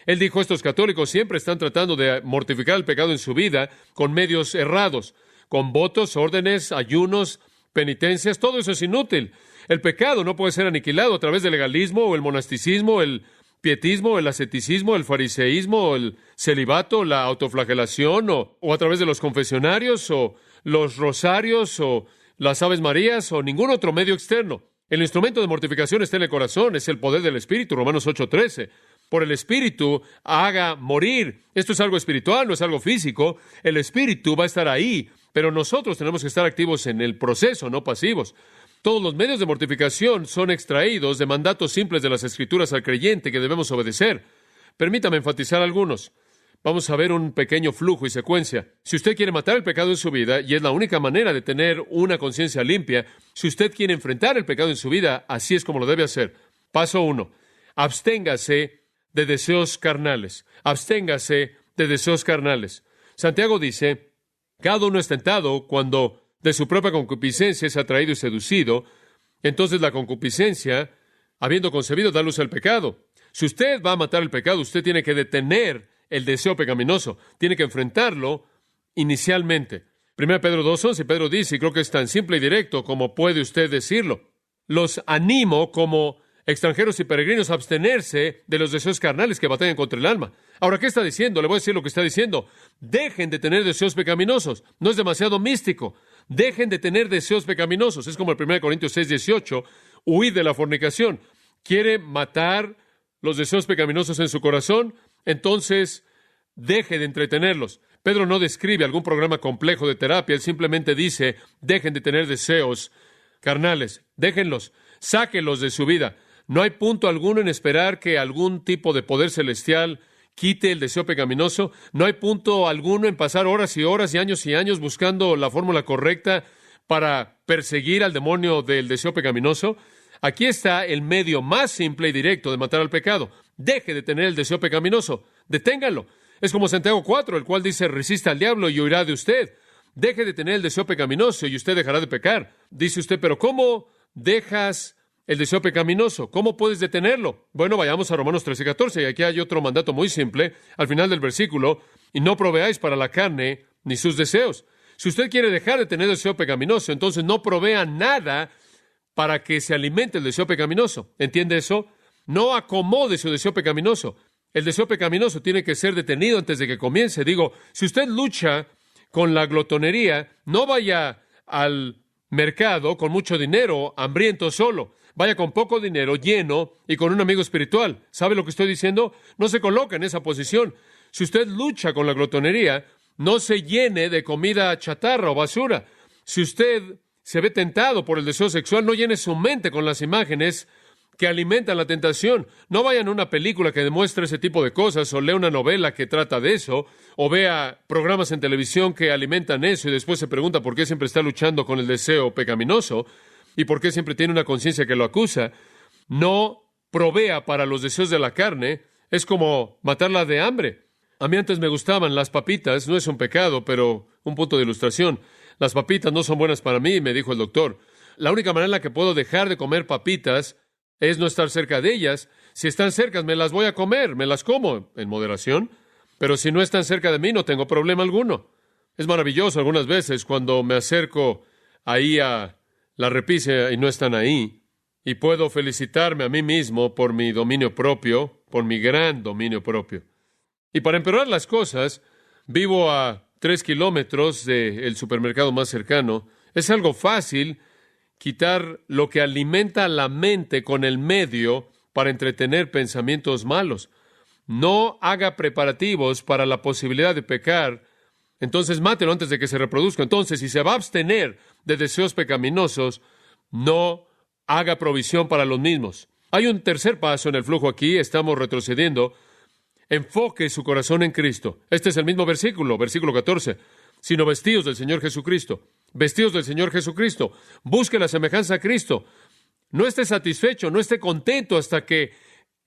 Él dijo, estos católicos siempre están tratando de mortificar el pecado en su vida con medios errados, con votos, órdenes, ayunos, penitencias, todo eso es inútil. El pecado no puede ser aniquilado a través del legalismo o el monasticismo, el pietismo, el asceticismo, el fariseísmo, el celibato, la autoflagelación, o a través de los confesionarios, o los rosarios, o las Aves Marías, o ningún otro medio externo. El instrumento de mortificación está en el corazón, es el poder del Espíritu, Romanos 8:13. Por el Espíritu haga morir. Esto es algo espiritual, no es algo físico. El Espíritu va a estar ahí, pero nosotros tenemos que estar activos en el proceso, no pasivos. Todos los medios de mortificación son extraídos de mandatos simples de las Escrituras al creyente que debemos obedecer. Permítame enfatizar algunos. Vamos a ver un pequeño flujo y secuencia. Si usted quiere matar el pecado en su vida, y es la única manera de tener una conciencia limpia, si usted quiere enfrentar el pecado en su vida, así es como lo debe hacer. Paso 1. Absténgase de deseos carnales. Absténgase de deseos carnales. Santiago dice, cada uno es tentado cuando de su propia concupiscencia es atraído y seducido. Entonces la concupiscencia, habiendo concebido, da luz al pecado. Si usted va a matar el pecado, usted tiene que detener el deseo pecaminoso. Tiene que enfrentarlo inicialmente. 1 Pedro 2:11, Pedro dice, y creo que es tan simple y directo como puede usted decirlo: los animo como extranjeros y peregrinos a abstenerse de los deseos carnales que batallan contra el alma. Ahora, ¿qué está diciendo? Le voy a decir lo que está diciendo. Dejen de tener deseos pecaminosos. No es demasiado místico. Dejen de tener deseos pecaminosos. Es como el 1 Corintios 6:18. Huid de la fornicación. ¿Quiere matar los deseos pecaminosos en su corazón? Entonces, deje de entretenerlos. Pedro no describe algún programa complejo de terapia. Él simplemente dice, dejen de tener deseos carnales. Déjenlos. Sáquenlos de su vida. No hay punto alguno en esperar que algún tipo de poder celestial quite el deseo pecaminoso. No hay punto alguno en pasar horas y horas y años buscando la fórmula correcta para perseguir al demonio del deseo pecaminoso. Aquí está el medio más simple y directo de matar al pecado. Deje de tener el deseo pecaminoso. Deténganlo. Es como Santiago 4, el cual dice, resista al diablo y huirá de usted. Deje de tener el deseo pecaminoso y usted dejará de pecar. Dice usted, pero ¿cómo dejas el deseo pecaminoso? ¿Cómo puedes detenerlo? Bueno, vayamos a Romanos 13:14, y aquí hay otro mandato muy simple, al final del versículo, y no proveáis para la carne ni sus deseos. Si usted quiere dejar de tener deseo pecaminoso, entonces no provea nada para que se alimente el deseo pecaminoso. ¿Entiende eso? No acomode su deseo pecaminoso. El deseo pecaminoso tiene que ser detenido antes de que comience. Digo, si usted lucha con la glotonería, no vaya al mercado con mucho dinero, hambriento solo. Vaya con poco dinero, lleno y con un amigo espiritual. ¿Sabe lo que estoy diciendo? No se coloca en esa posición. Si usted lucha con la glotonería, no se llene de comida chatarra o basura. Si usted se ve tentado por el deseo sexual, no llene su mente con las imágenes que alimentan la tentación. No vayan a una película que demuestre ese tipo de cosas, o lea una novela que trata de eso, o vea programas en televisión que alimentan eso y después se pregunta por qué siempre está luchando con el deseo pecaminoso y por qué siempre tiene una conciencia que lo acusa. No provea para los deseos de la carne. Es como matarla de hambre. A mí antes me gustaban las papitas. No es un pecado, pero un punto de ilustración. Las papitas no son buenas para mí, me dijo el doctor. La única manera en la que puedo dejar de comer papitas es no estar cerca de ellas. Si están cerca, me las voy a comer, me las como en moderación. Pero si no están cerca de mí, no tengo problema alguno. Es maravilloso algunas veces cuando me acerco ahí a la repisa y no están ahí, y puedo felicitarme a mí mismo por mi dominio propio, por mi gran dominio propio. Y para empeorar las cosas, vivo a 3 kilómetros del supermercado más cercano. Es algo fácil quitar lo que alimenta la mente con el medio para entretener pensamientos malos. No haga preparativos para la posibilidad de pecar, entonces mátelo antes de que se reproduzca. Entonces, si se va a abstener de deseos pecaminosos, no haga provisión para los mismos. Hay un tercer paso en el flujo aquí, estamos retrocediendo. Enfoque su corazón en Cristo. Este es el mismo versículo 14. Sino vestidos del Señor Jesucristo. Vestidos del Señor Jesucristo. Busque la semejanza a Cristo. No esté satisfecho, no esté contento hasta que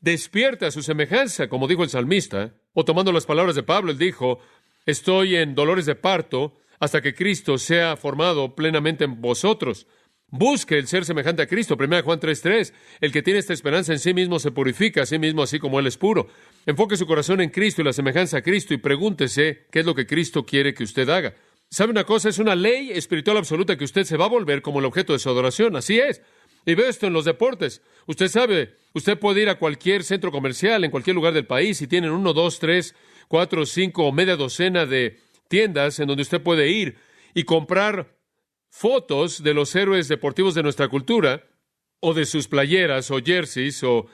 despierte a su semejanza, como dijo el salmista. O tomando las palabras de Pablo, él dijo, estoy en dolores de parto hasta que Cristo sea formado plenamente en vosotros. Busque el ser semejante a Cristo. 1 Juan 3:3. El que tiene esta esperanza en sí mismo se purifica a sí mismo así como Él es puro. Enfoque su corazón en Cristo y la semejanza a Cristo y pregúntese qué es lo que Cristo quiere que usted haga. ¿Sabe una cosa? Es una ley espiritual absoluta que usted se va a volver como el objeto de su adoración. Así es. Y veo esto en los deportes. Usted sabe, usted puede ir a cualquier centro comercial en cualquier lugar del país y tienen 1, 2, 3, 4, 5 o media docena de tiendas en donde usted puede ir y comprar fotos de los héroes deportivos de nuestra cultura, o de sus playeras, o jerseys, o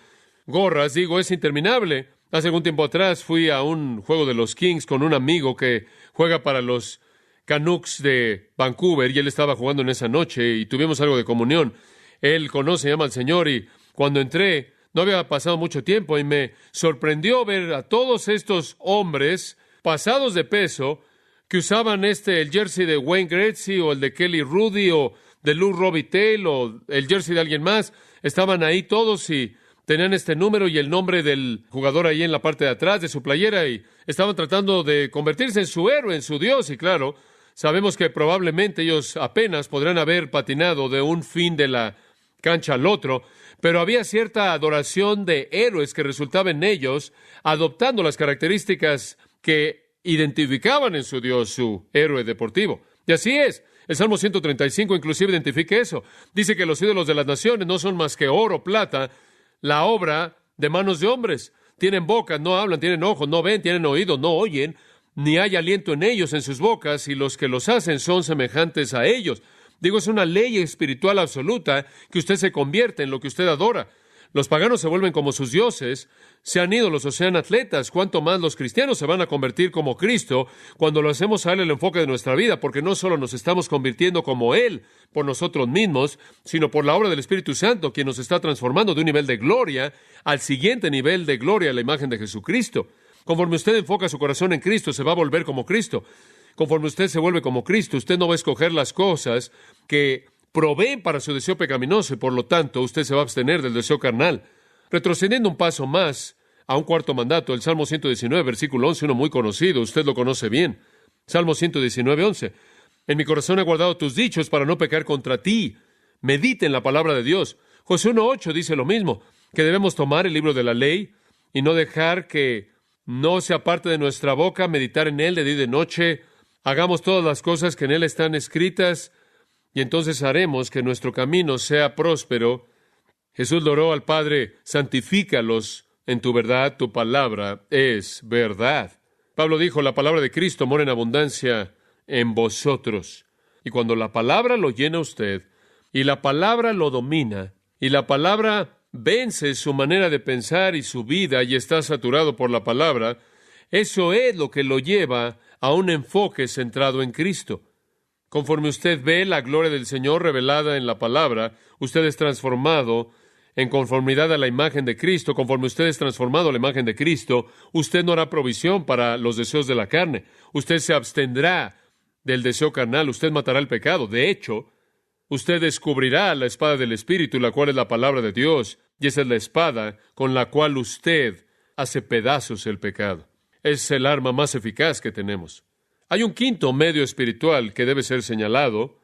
gorras. Digo, es interminable. Hace algún tiempo atrás fui a un juego de los Kings con un amigo que juega para los Canucks de Vancouver, y él estaba jugando en esa noche, y tuvimos algo de comunión. Él conoce y ama al Señor, y cuando entré, no había pasado mucho tiempo, y me sorprendió ver a todos estos hombres pasados de peso, que usaban el jersey de Wayne Gretzky, o el de Kelly Rudy, o de Lou Robitaille, o el jersey de alguien más. Estaban ahí todos y tenían este número y el nombre del jugador ahí en la parte de atrás de su playera, y estaban tratando de convertirse en su héroe, en su Dios. Y claro, sabemos que probablemente ellos apenas podrán haber patinado de un fin de la cancha al otro, pero había cierta adoración de héroes que resultaba en ellos, adoptando las características que identificaban en su Dios, su héroe deportivo. Y así es. El Salmo 135 inclusive identifica eso. Dice que los ídolos de las naciones no son más que oro, plata, la obra de manos de hombres. Tienen bocas, no hablan; tienen ojos, no ven; tienen oídos, no oyen; ni hay aliento en ellos, en sus bocas, y los que los hacen son semejantes a ellos. Digo, es una ley espiritual absoluta que usted se convierte en lo que usted adora. Los paganos se vuelven como sus dioses, sean ídolos o sean atletas. Cuanto más los cristianos se van a convertir como Cristo cuando lo hacemos a Él el enfoque de nuestra vida, porque no solo nos estamos convirtiendo como Él por nosotros mismos, sino por la obra del Espíritu Santo, quien nos está transformando de un nivel de gloria al siguiente nivel de gloria, a la imagen de Jesucristo. Conforme usted enfoca su corazón en Cristo, se va a volver como Cristo. Conforme usted se vuelve como Cristo, usted no va a escoger las cosas que proveen para su deseo pecaminoso, y por lo tanto usted se va a abstener del deseo carnal. Retrocediendo un paso más a un cuarto mandato, el Salmo 119, versículo 11, uno muy conocido, usted lo conoce bien. Salmo 119, 11. En mi corazón he guardado tus dichos para no pecar contra ti. Medite en la palabra de Dios. Josué 1:8 dice lo mismo, que debemos tomar el libro de la ley y no dejar que no sea parte de nuestra boca, meditar en él de día y de noche. Hagamos todas las cosas que en él están escritas, y entonces haremos que nuestro camino sea próspero. Jesús le oró al Padre: santifícalos en tu verdad, tu palabra es verdad. Pablo dijo: la palabra de Cristo mora en abundancia en vosotros. Y cuando la palabra lo llena a usted, y la palabra lo domina, y la palabra vence su manera de pensar y su vida, y está saturado por la palabra, eso es lo que lo lleva a un enfoque centrado en Cristo. Conforme usted ve la gloria del Señor revelada en la palabra, usted es transformado en conformidad a la imagen de Cristo. Conforme usted es transformado a la imagen de Cristo, usted no hará provisión para los deseos de la carne. Usted se abstendrá del deseo carnal. Usted matará el pecado. De hecho, usted descubrirá la espada del Espíritu, la cual es la palabra de Dios, y esa es la espada con la cual usted hace pedazos el pecado. Es el arma más eficaz que tenemos. Hay un quinto medio espiritual que debe ser señalado.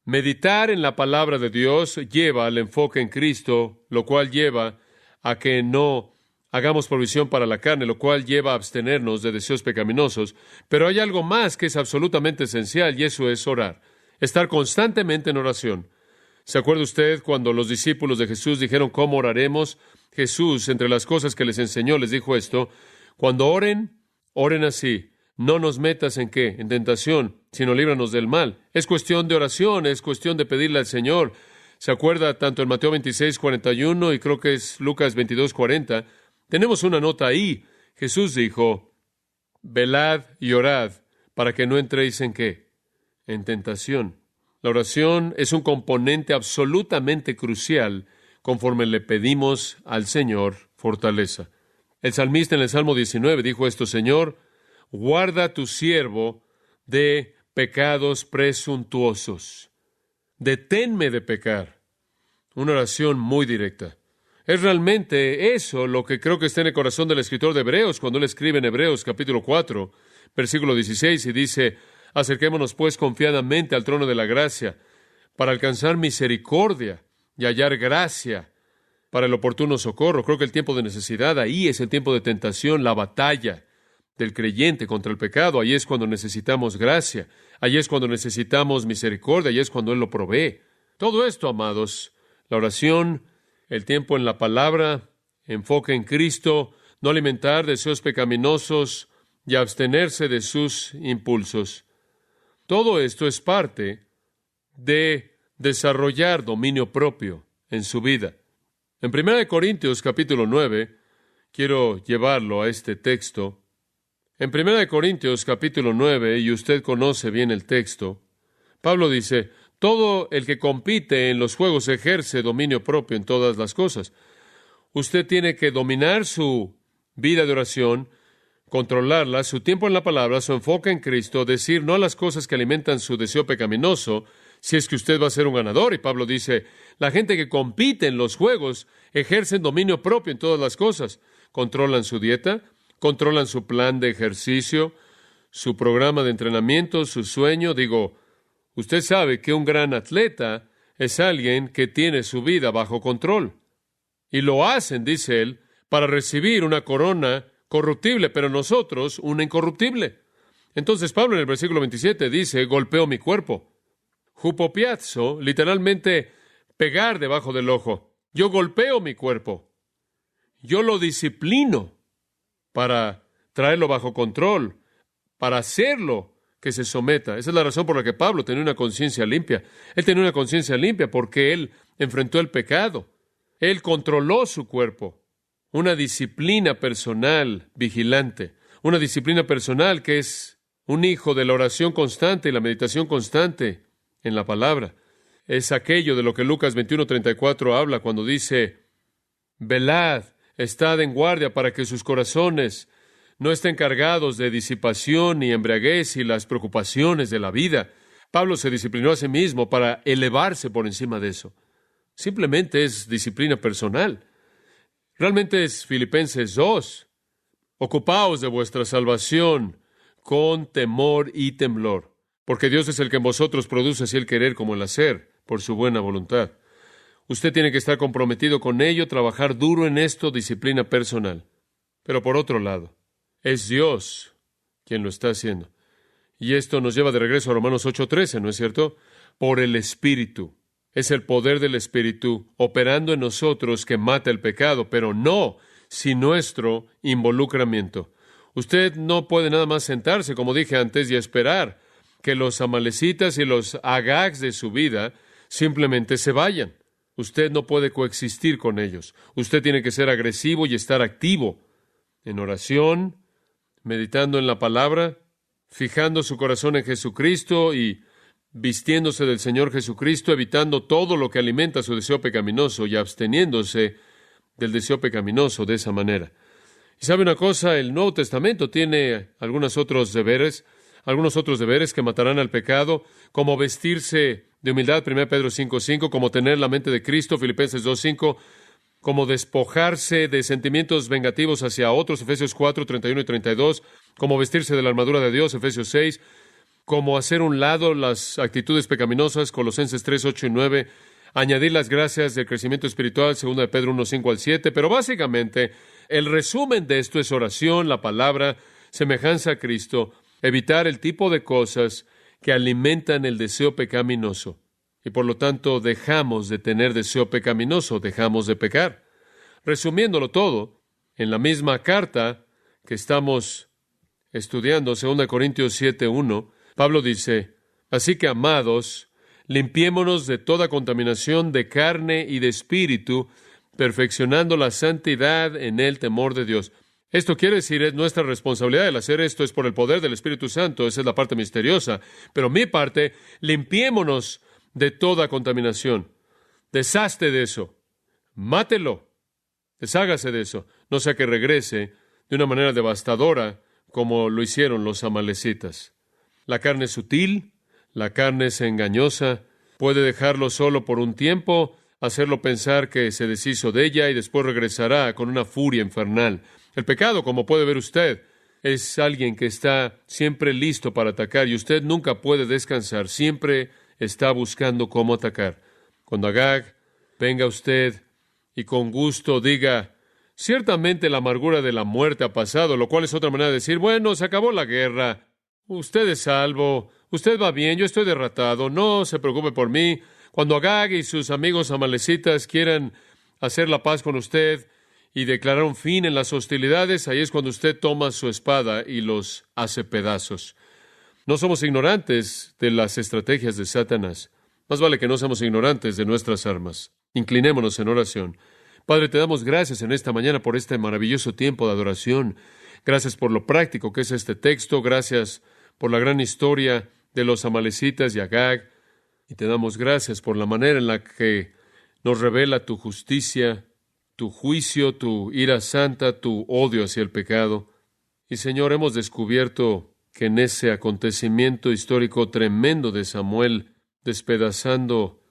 Meditar en la palabra de Dios lleva al enfoque en Cristo, lo cual lleva a que no hagamos provisión para la carne, lo cual lleva a abstenernos de deseos pecaminosos. Pero hay algo más que es absolutamente esencial, y eso es orar. Estar constantemente en oración. ¿Se acuerda usted cuando los discípulos de Jesús dijeron cómo oraremos? Jesús, entre las cosas que les enseñó, les dijo esto: cuando oren, oren así: no nos metas ¿en qué? En tentación, sino líbranos del mal. Es cuestión de oración, es cuestión de pedirle al Señor. ¿Se acuerda tanto en Mateo 26:41 y creo que es Lucas 22:40? Tenemos una nota ahí. Jesús dijo: velad y orad para que no entréis ¿en qué? En tentación. La oración es un componente absolutamente crucial conforme le pedimos al Señor fortaleza. El salmista en el Salmo 19 dijo esto: Señor, guarda a tu siervo de pecados presuntuosos. Deténme de pecar. Una oración muy directa. Es realmente eso lo que creo que está en el corazón del escritor de Hebreos, cuando él escribe en Hebreos capítulo 4, versículo 16, y dice: acerquémonos pues confiadamente al trono de la gracia, para alcanzar misericordia y hallar gracia para el oportuno socorro. Creo que el tiempo de necesidad ahí es el tiempo de tentación, la batalla del creyente contra el pecado. Ahí es cuando necesitamos gracia, ahí es cuando necesitamos misericordia, ahí es cuando Él lo provee. Todo esto, amados, La oración, el tiempo en la palabra, enfoque en Cristo, no alimentar deseos pecaminosos y abstenerse de sus impulsos. Todo esto es parte de desarrollar dominio propio en su vida. En 1 Corintios capítulo 9, quiero llevarlo a este texto. En 1 Corintios capítulo 9, y usted conoce bien el texto, Pablo dice, todo el que compite en los juegos ejerce dominio propio en todas las cosas. Usted tiene que dominar su vida de oración, controlarla, su tiempo en la palabra, su enfoque en Cristo, decir no a las cosas que alimentan su deseo pecaminoso, si es que usted va a ser un ganador. Y Pablo dice, la gente que compite en los juegos ejercen dominio propio en todas las cosas. Controlan su dieta, controlan su plan de ejercicio, su programa de entrenamiento, su sueño. Usted sabe que un gran atleta es alguien que tiene su vida bajo control. Y lo hacen, dice él, para recibir una corona corruptible, pero nosotros una incorruptible. Entonces Pablo en el versículo 27 dice, golpeo mi cuerpo. Hupopiazo, literalmente pegar debajo del ojo. Yo golpeo mi cuerpo. Yo lo disciplino para traerlo bajo control, para hacerlo que se someta. Esa es la razón por la que Pablo tenía una conciencia limpia. Él tenía una conciencia limpia porque él enfrentó el pecado. Él controló su cuerpo. Una disciplina personal vigilante. Una disciplina personal que es un hijo de la oración constante y la meditación constante en la palabra. Es aquello de lo que Lucas 21:34 habla cuando dice, velad, estad en guardia para que sus corazones no estén cargados de disipación y embriaguez y las preocupaciones de la vida. Pablo se disciplinó a sí mismo para elevarse por encima de eso. Simplemente es disciplina personal. Realmente es Filipenses 2. Ocupaos de vuestra salvación con temor y temblor, porque Dios es el que en vosotros produce así el querer como el hacer, por su buena voluntad. Usted tiene que estar comprometido con ello, trabajar duro en esto, disciplina personal. Pero por otro lado, es Dios quien lo está haciendo. Y esto nos lleva de regreso a Romanos 8:13, ¿no es cierto? Por el Espíritu. Es el poder del Espíritu operando en nosotros que mata el pecado, pero no sin nuestro involucramiento. Usted no puede nada más sentarse, como dije antes, y esperar que los amalecitas y los agags de su vida simplemente se vayan. Usted no puede coexistir con ellos. Usted tiene que ser agresivo y estar activo en oración, meditando en la palabra, fijando su corazón en Jesucristo y vistiéndose del Señor Jesucristo, evitando todo lo que alimenta su deseo pecaminoso y absteniéndose del deseo pecaminoso de esa manera. Y sabe una cosa, el Nuevo Testamento tiene algunos otros deberes que matarán al pecado, como vestirse de humildad, 1 Pedro 5:5, como tener la mente de Cristo, Filipenses 2:5, como despojarse de sentimientos vengativos hacia otros, Efesios 4:31 y 32, como vestirse de la armadura de Dios, Efesios 6, como hacer un lado las actitudes pecaminosas, Colosenses 3:8 y 9, añadir las gracias del crecimiento espiritual, 2 Pedro 1:5 al 7, pero básicamente el resumen de esto es oración, la palabra, semejanza a Cristo, evitar el tipo de cosas que alimentan el deseo pecaminoso. Y por lo tanto dejamos de tener deseo pecaminoso, dejamos de pecar. Resumiéndolo todo, en la misma carta que estamos estudiando, 2 Corintios 7:1, Pablo dice, así que amados, limpiémonos de toda contaminación de carne y de espíritu, perfeccionando la santidad en el temor de Dios. Esto quiere decir, es nuestra responsabilidad el hacer esto, es por el poder del Espíritu Santo, esa es la parte misteriosa. Pero mi parte, limpiémonos de toda contaminación. Deshazte de eso. Mátelo. Deshágase de eso. No sea que regrese de una manera devastadora como lo hicieron los amalecitas. La carne es sutil, la carne es engañosa, puede dejarlo solo por un tiempo, hacerlo pensar que se deshizo de ella y después regresará con una furia infernal. El pecado, como puede ver usted, es alguien que está siempre listo para atacar y usted nunca puede descansar, siempre está buscando cómo atacar. Cuando Agag venga usted y con gusto diga, ciertamente la amargura de la muerte ha pasado, lo cual es otra manera de decir, bueno, se acabó la guerra, usted es salvo, usted va bien, yo estoy derrotado, no se preocupe por mí. Cuando Agag y sus amigos amalecitas quieran hacer la paz con usted y declarar un fin en las hostilidades, ahí es cuando usted toma su espada y los hace pedazos. No somos ignorantes de las estrategias de Satanás. Más vale que no seamos ignorantes de nuestras armas. Inclinémonos en oración. Padre, te damos gracias en esta mañana por este maravilloso tiempo de adoración. Gracias por lo práctico que es este texto. Gracias por la gran historia de los amalecitas y Agag. Y te damos gracias por la manera en la que nos revela tu justicia, tu juicio, tu ira santa, tu odio hacia el pecado. Y Señor, hemos descubierto que en ese acontecimiento histórico tremendo de Samuel despedazando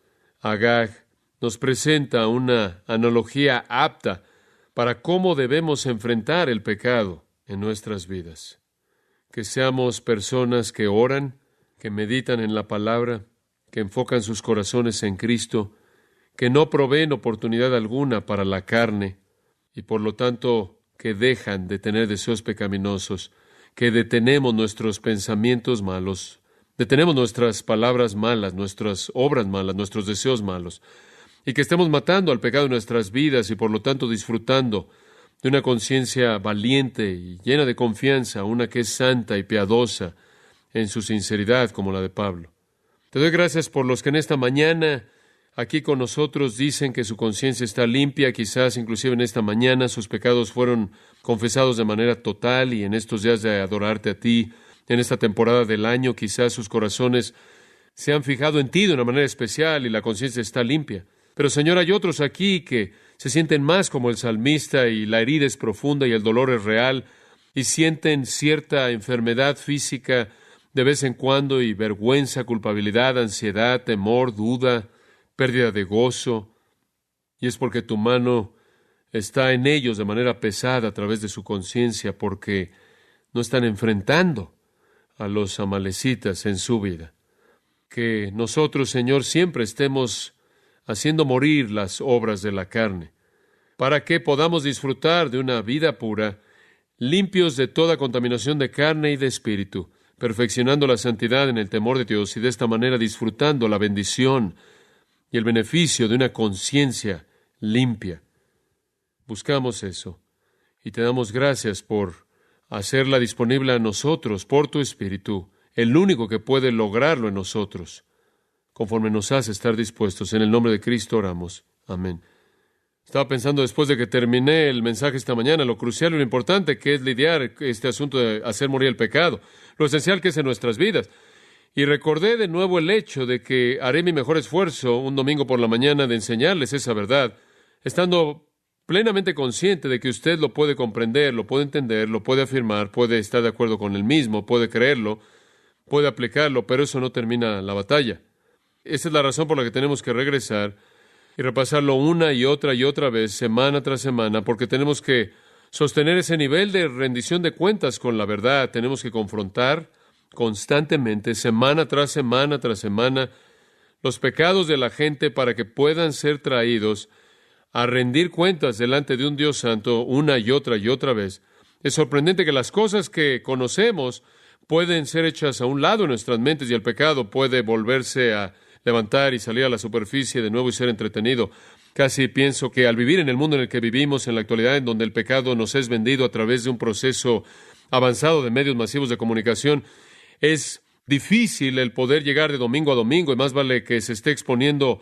a Agag, nos presenta una analogía apta para cómo debemos enfrentar el pecado en nuestras vidas. Que seamos personas que oran, que meditan en la palabra, que enfocan sus corazones en Cristo, que no proveen oportunidad alguna para la carne y por lo tanto que dejan de tener deseos pecaminosos, que detenemos nuestros pensamientos malos, detenemos nuestras palabras malas, nuestras obras malas, nuestros deseos malos, y que estemos matando al pecado en nuestras vidas y por lo tanto disfrutando de una conciencia valiente y llena de confianza, una que es santa y piadosa en su sinceridad como la de Pablo. Te doy gracias por los que en esta mañana aquí con nosotros dicen que su conciencia está limpia, quizás inclusive en esta mañana sus pecados fueron confesados de manera total y en estos días de adorarte a ti, en esta temporada del año, quizás sus corazones se han fijado en ti de una manera especial y la conciencia está limpia. Pero Señor, hay otros aquí que se sienten más como el salmista y la herida es profunda y el dolor es real y sienten cierta enfermedad física de vez en cuando y vergüenza, culpabilidad, ansiedad, temor, duda, pérdida de gozo. Y es porque tu mano está en ellos de manera pesada a través de su conciencia porque no están enfrentando a los amalecitas en su vida. Que nosotros, Señor, siempre estemos haciendo morir las obras de la carne, para que podamos disfrutar de una vida pura, limpios de toda contaminación de carne y de espíritu, perfeccionando la santidad en el temor de Dios y de esta manera disfrutando la bendición y el beneficio de una conciencia limpia. Buscamos eso y te damos gracias por hacerla disponible a nosotros por tu Espíritu, el único que puede lograrlo en nosotros. Conforme nos hace estar dispuestos. En el nombre de Cristo oramos. Amén. Estaba pensando después de que terminé el mensaje esta mañana, lo crucial y lo importante que es lidiar este asunto de hacer morir el pecado, lo esencial que es en nuestras vidas. Y recordé de nuevo el hecho de que haré mi mejor esfuerzo un domingo por la mañana de enseñarles esa verdad, estando plenamente consciente de que usted lo puede comprender, lo puede entender, lo puede afirmar, puede estar de acuerdo con él mismo, puede creerlo, puede aplicarlo, pero eso no termina la batalla. Esa es la razón por la que tenemos que regresar y repasarlo una y otra vez, semana tras semana, porque tenemos que sostener ese nivel de rendición de cuentas con la verdad. Tenemos que confrontar constantemente, semana tras semana tras semana, los pecados de la gente para que puedan ser traídos a rendir cuentas delante de un Dios santo una y otra vez. Es sorprendente que las cosas que conocemos pueden ser hechas a un lado en nuestras mentes y el pecado puede volverse a levantar y salir a la superficie de nuevo y ser entretenido. Casi pienso que al vivir en el mundo en el que vivimos en la actualidad, en donde el pecado nos es vendido a través de un proceso avanzado de medios masivos de comunicación, es difícil el poder llegar de domingo a domingo y más vale que se esté exponiendo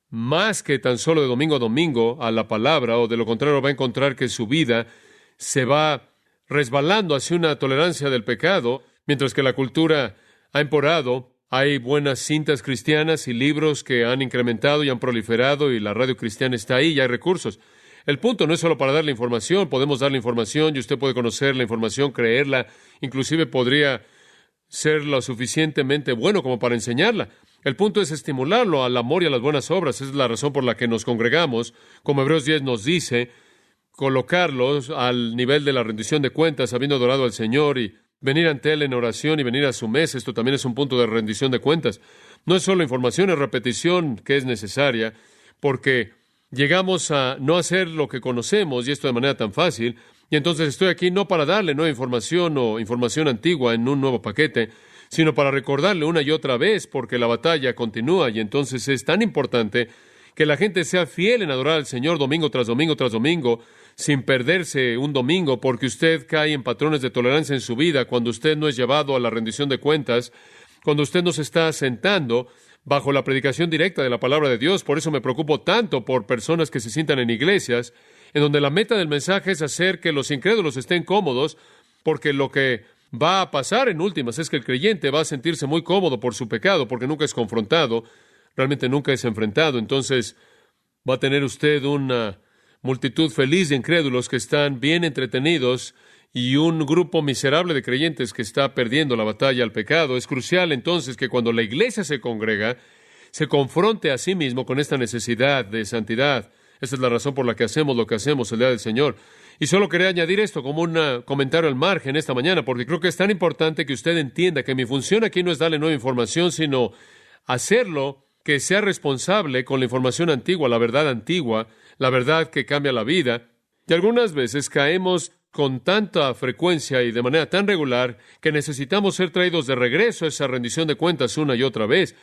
más que tan solo de domingo a domingo a la palabra, o de lo contrario va a encontrar que su vida se va resbalando hacia una tolerancia del pecado, mientras que la cultura ha empeorado. Hay buenas cintas cristianas y libros que han incrementado y han proliferado y la radio cristiana está ahí y hay recursos. El punto no es solo para darle información, podemos darle información y usted puede conocer la información, creerla, inclusive podría ser lo suficientemente bueno como para enseñarla. El punto es estimularlo al amor y a las buenas obras. Esa es la razón por la que nos congregamos, como Hebreos 10 nos dice, colocarlos al nivel de la rendición de cuentas, habiendo adorado al Señor y venir ante Él en oración y venir a su mesa. Esto también es un punto de rendición de cuentas. No es solo información, es repetición que es necesaria, porque llegamos a no hacer lo que conocemos, y esto de manera tan fácil, y entonces estoy aquí no para darle nueva información o información antigua en un nuevo paquete, sino para recordarle una y otra vez, porque la batalla continúa, y entonces es tan importante que la gente sea fiel en adorar al Señor domingo tras domingo tras domingo, sin perderse un domingo, porque usted cae en patrones de tolerancia en su vida cuando usted no es llevado a la rendición de cuentas, cuando usted no se está sentando bajo la predicación directa de la palabra de Dios. Por eso me preocupo tanto por personas que se sientan en iglesias, en donde la meta del mensaje es hacer que los incrédulos estén cómodos, porque lo que va a pasar en últimas es que el creyente va a sentirse muy cómodo por su pecado, porque nunca es confrontado, realmente nunca es enfrentado. Entonces va a tener usted una multitud feliz de incrédulos que están bien entretenidos y un grupo miserable de creyentes que está perdiendo la batalla al pecado. Es crucial entonces que cuando la iglesia se congrega, se confronte a sí mismo con esta necesidad de santidad. Esta es la razón por la que hacemos lo que hacemos el día del Señor. Y solo quería añadir esto como un comentario al margen esta mañana, porque creo que es tan importante que usted entienda que mi función aquí no es darle nueva información, sino hacerlo que sea responsable con la información antigua, la verdad que cambia la vida. Y algunas veces caemos con tanta frecuencia y de manera tan regular que necesitamos ser traídos de regreso a esa rendición de cuentas una y otra vez.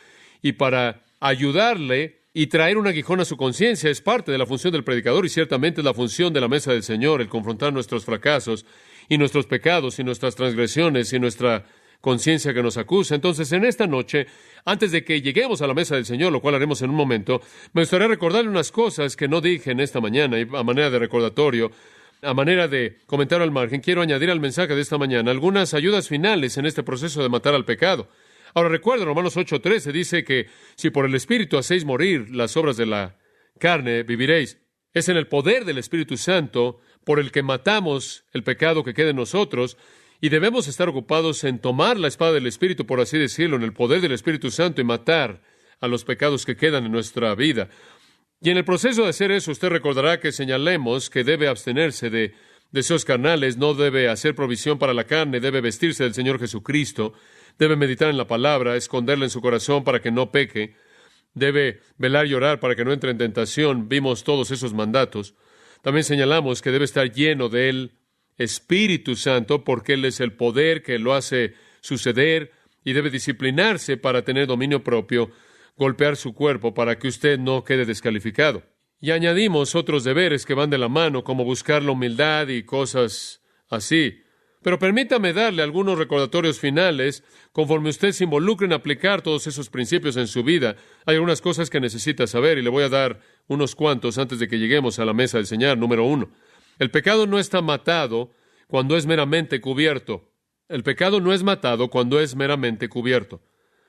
Y para ayudarle y traer un aguijón a su conciencia es parte de la función del predicador, y ciertamente es la función de la mesa del Señor, el confrontar nuestros fracasos y nuestros pecados y nuestras transgresiones y nuestra conciencia que nos acusa. Entonces, en esta noche, antes de que lleguemos a la mesa del Señor, lo cual haremos en un momento, me gustaría recordarle unas cosas que no dije en esta mañana, y a manera de recordatorio, a manera de comentario al margen, quiero añadir al mensaje de esta mañana algunas ayudas finales en este proceso de matar al pecado. Ahora, recuerda, Romanos 8:13 dice que si por el Espíritu hacéis morir las obras de la carne, viviréis. Es en el poder del Espíritu Santo por el que matamos el pecado que queda en nosotros, y debemos estar ocupados en tomar la espada del Espíritu, por así decirlo, en el poder del Espíritu Santo, y matar a los pecados que quedan en nuestra vida. Y en el proceso de hacer eso, usted recordará que señalemos que debe abstenerse de deseos carnales, no debe hacer provisión para la carne, debe vestirse del Señor Jesucristo, debe meditar en la palabra, esconderla en su corazón para que no peque, debe velar y orar para que no entre en tentación. Vimos todos esos mandatos. También señalamos que debe estar lleno del Espíritu Santo, porque Él es el poder que lo hace suceder, y debe disciplinarse para tener dominio propio, golpear su cuerpo para que usted no quede descalificado. Y añadimos otros deberes que van de la mano, como buscar la humildad y cosas así. Pero permítame darle algunos recordatorios finales conforme usted se involucre en aplicar todos esos principios en su vida. Hay algunas cosas que necesita saber, y le voy a dar unos cuantos antes de que lleguemos a la mesa del Señor. Número 1. El pecado no está matado cuando es meramente cubierto. El pecado no es matado cuando es meramente cubierto.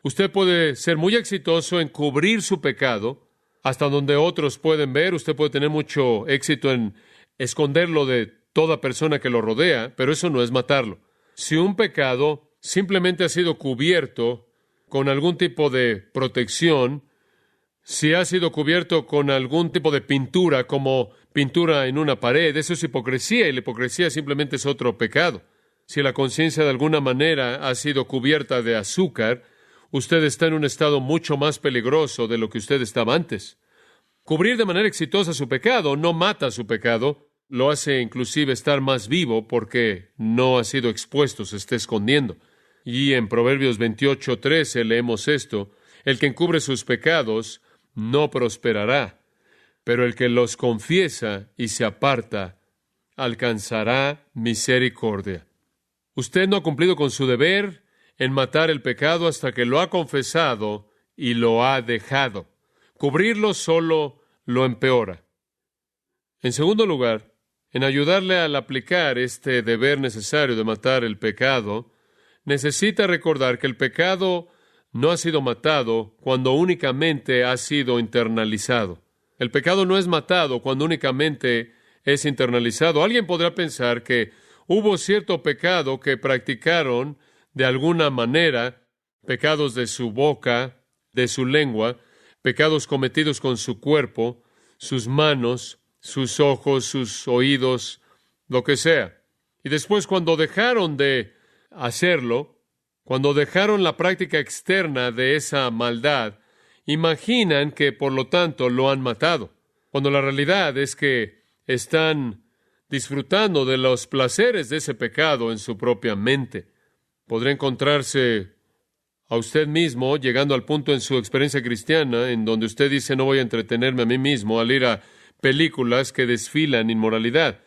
Usted puede ser muy exitoso en cubrir su pecado hasta donde otros pueden ver. Usted puede tener mucho éxito en esconderlo de toda persona que lo rodea, pero eso no es matarlo. Si un pecado simplemente ha sido cubierto con algún tipo de protección, si ha sido cubierto con algún tipo de pintura, como pintura en una pared, eso es hipocresía, y la hipocresía simplemente es otro pecado. Si la conciencia de alguna manera ha sido cubierta de azúcar, usted está en un estado mucho más peligroso de lo que usted estaba antes. Cubrir de manera exitosa su pecado no mata su pecado, lo hace inclusive estar más vivo porque no ha sido expuesto, se está escondiendo. Y en Proverbios 28:13 leemos esto: el que encubre sus pecados no prosperará, pero el que los confiesa y se aparta alcanzará misericordia. Usted no ha cumplido con su deber en matar el pecado hasta que lo ha confesado y lo ha dejado. Cubrirlo solo lo empeora. En segundo lugar, en ayudarle al aplicar este deber necesario de matar el pecado, necesita recordar que el pecado no ha sido matado cuando únicamente ha sido internalizado. El pecado no es matado cuando únicamente es internalizado. Alguien podrá pensar que hubo cierto pecado que practicaron de alguna manera, pecados de su boca, de su lengua, pecados cometidos con su cuerpo, sus manos, sus ojos, sus oídos, lo que sea. Y después, cuando dejaron de hacerlo, cuando dejaron la práctica externa de esa maldad, imaginan que por lo tanto lo han matado, cuando la realidad es que están disfrutando de los placeres de ese pecado en su propia mente. Podrá encontrarse a usted mismo, llegando al punto en su experiencia cristiana en donde usted dice no voy a entretenerme a mí mismo al ir a películas que desfilan inmoralidad.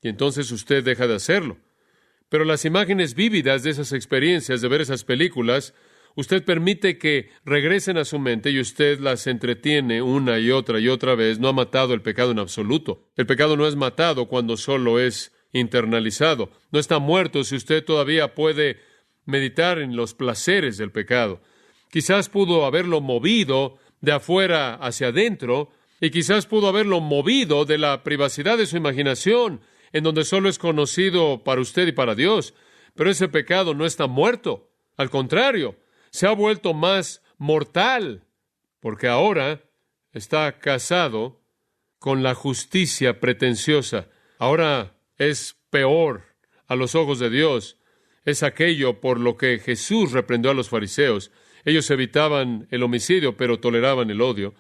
Y entonces usted deja de hacerlo. Pero las imágenes vívidas de esas experiencias, de ver esas películas, usted permite que regresen a su mente y usted las entretiene una y otra vez. No ha matado el pecado en absoluto. El pecado no es matado cuando solo es internalizado. No está muerto si usted todavía puede meditar en los placeres del pecado. Quizás pudo haberlo movido de afuera hacia adentro y quizás pudo haberlo movido de la privacidad de su imaginación, en donde solo es conocido para usted y para Dios. Pero ese pecado no está muerto. Al contrario, se ha vuelto más mortal, porque ahora está casado con la justicia pretenciosa. Ahora es peor a los ojos de Dios. Es aquello por lo que Jesús reprendió a los fariseos. Ellos evitaban el homicidio, pero toleraban el odio.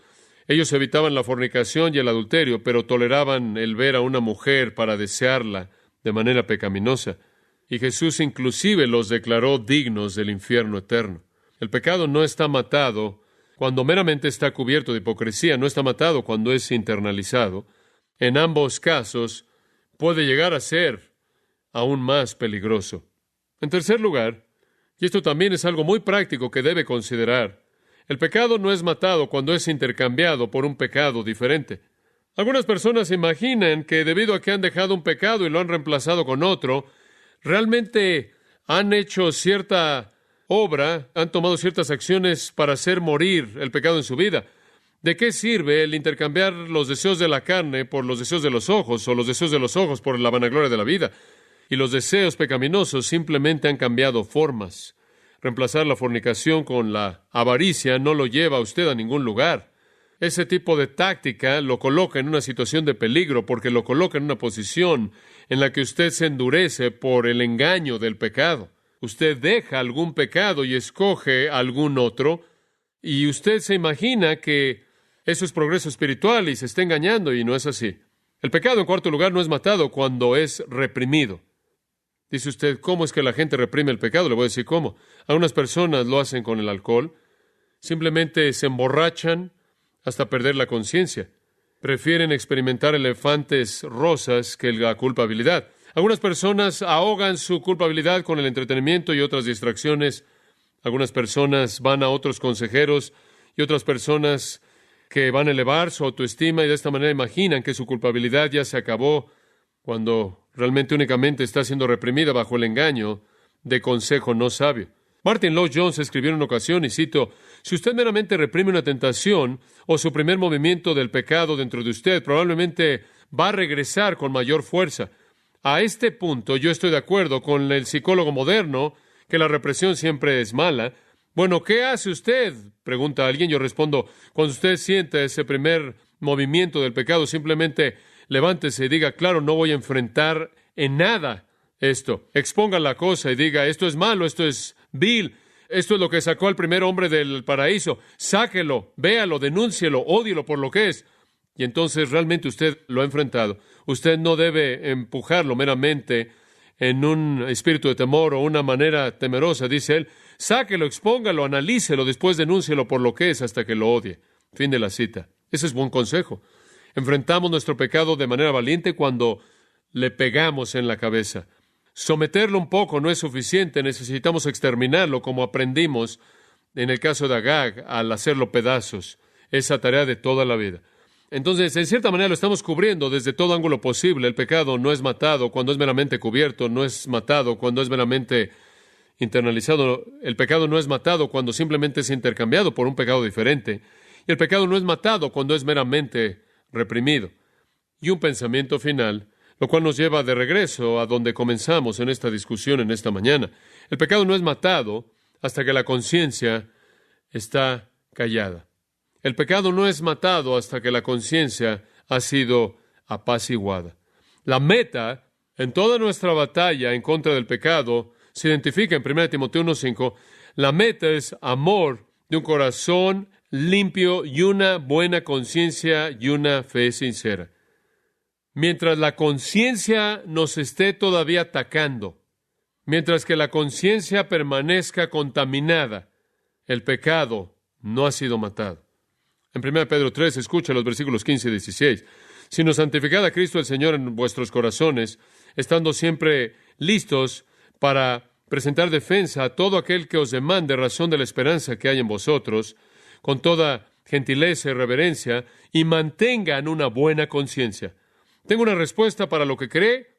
Ellos evitaban la fornicación y el adulterio, pero toleraban el ver a una mujer para desearla de manera pecaminosa. Y Jesús inclusive los declaró dignos del infierno eterno. El pecado no está matado cuando meramente está cubierto de hipocresía, no está matado cuando es internalizado. En ambos casos puede llegar a ser aún más peligroso. En tercer lugar, y esto también es algo muy práctico que debe considerar, el pecado no es matado cuando es intercambiado por un pecado diferente. Algunas personas imaginan que debido a que han dejado un pecado y lo han reemplazado con otro, realmente han hecho cierta obra, han tomado ciertas acciones para hacer morir el pecado en su vida. ¿De qué sirve el intercambiar los deseos de la carne por los deseos de los ojos o los deseos de los ojos por la vanagloria de la vida? Y los deseos pecaminosos simplemente han cambiado formas. Reemplazar la fornicación con la avaricia no lo lleva a usted a ningún lugar. Ese tipo de táctica lo coloca en una situación de peligro porque lo coloca en una posición en la que usted se endurece por el engaño del pecado. Usted deja algún pecado y escoge algún otro, y usted se imagina que eso es progreso espiritual y se está engañando, y no es así. El pecado, en cuarto lugar, no es matado cuando es reprimido. Dice usted, ¿cómo es que la gente reprime el pecado? Le voy a decir cómo. Algunas personas lo hacen con el alcohol. Simplemente se emborrachan hasta perder la conciencia. Prefieren experimentar elefantes rosas que la culpabilidad. Algunas personas ahogan su culpabilidad con el entretenimiento y otras distracciones. Algunas personas van a otros consejeros y otras personas que van a elevar su autoestima y de esta manera imaginan que su culpabilidad ya se acabó cuando realmente únicamente está siendo reprimida bajo el engaño de consejo no sabio. Martin Lloyd-Jones escribió en una ocasión, y cito, si usted meramente reprime una tentación o su primer movimiento del pecado dentro de usted, probablemente va a regresar con mayor fuerza. A este punto yo estoy de acuerdo con el psicólogo moderno que la represión siempre es mala. Bueno, ¿qué hace usted?, pregunta alguien. Yo respondo, cuando usted sienta ese primer movimiento del pecado, simplemente levántese y diga, claro, no voy a enfrentar en nada esto. Exponga la cosa y diga, esto es malo, esto es vil, esto es lo que sacó al primer hombre del paraíso. Sáquelo, véalo, denúncielo, ódielo por lo que es. Y entonces realmente usted lo ha enfrentado. Usted no debe empujarlo meramente en un espíritu de temor o una manera temerosa, dice él. Sáquelo, expóngalo, analícelo, después denúncielo por lo que es hasta que lo odie. Fin de la cita. Ese es buen consejo. Enfrentamos nuestro pecado de manera valiente cuando le pegamos en la cabeza. Someterlo un poco no es suficiente, necesitamos exterminarlo como aprendimos en el caso de Agag al hacerlo pedazos. Esa tarea de toda la vida. Entonces, en cierta manera lo estamos cubriendo desde todo ángulo posible. El pecado no es matado cuando es meramente cubierto, no es matado cuando es meramente internalizado. El pecado no es matado cuando simplemente es intercambiado por un pecado diferente. Y el pecado no es matado cuando es meramente reprimido. Y un pensamiento final, lo cual nos lleva de regreso a donde comenzamos en esta discusión en esta mañana. El pecado no es matado hasta que la conciencia está callada. El pecado no es matado hasta que la conciencia ha sido apaciguada. La meta en toda nuestra batalla en contra del pecado se identifica en 1 Timoteo 1:5. La meta es amor de un corazón limpio y una buena conciencia y una fe sincera. Mientras la conciencia nos esté todavía atacando, mientras que la conciencia permanezca contaminada, el pecado no ha sido matado. En 1 Pedro 3, escucha los versículos 15 y 16. Sino santificad a Cristo el Señor en vuestros corazones, estando siempre listos para presentar defensa a todo aquel que os demande razón de la esperanza que hay en vosotros, con toda gentileza y reverencia, y mantengan una buena conciencia. ¿Tengo una respuesta para lo que cree?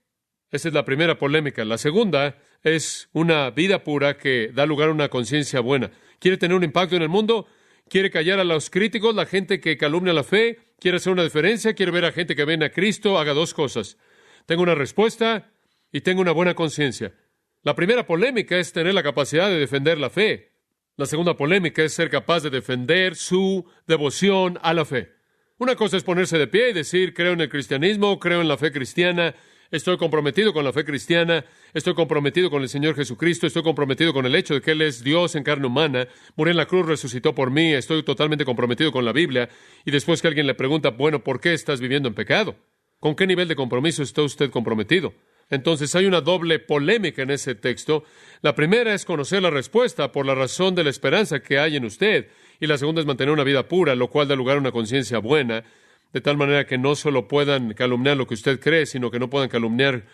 Esa es la primera polémica. La segunda es una vida pura que da lugar a una conciencia buena. ¿Quiere tener un impacto en el mundo? ¿Quiere callar a los críticos, la gente que calumnia la fe? ¿Quiere hacer una diferencia? ¿Quiere ver a gente que ven a Cristo? Haga dos cosas. Tengo una respuesta y tengo una buena conciencia. La primera polémica es tener la capacidad de defender la fe. La segunda polémica es ser capaz de defender su devoción a la fe. Una cosa es ponerse de pie y decir, creo en el cristianismo, creo en la fe cristiana, estoy comprometido con la fe cristiana, estoy comprometido con el Señor Jesucristo, estoy comprometido con el hecho de que Él es Dios en carne humana, murió en la cruz, resucitó por mí, estoy totalmente comprometido con la Biblia, y después que alguien le pregunta, bueno, ¿por qué estás viviendo en pecado? ¿Con qué nivel de compromiso está usted comprometido? Entonces hay una doble polémica en ese texto. La primera es conocer la respuesta por la razón de la esperanza que hay en usted, y la segunda es mantener una vida pura, lo cual da lugar a una conciencia buena, de tal manera que no solo puedan calumniar lo que usted cree, sino que no puedan calumniar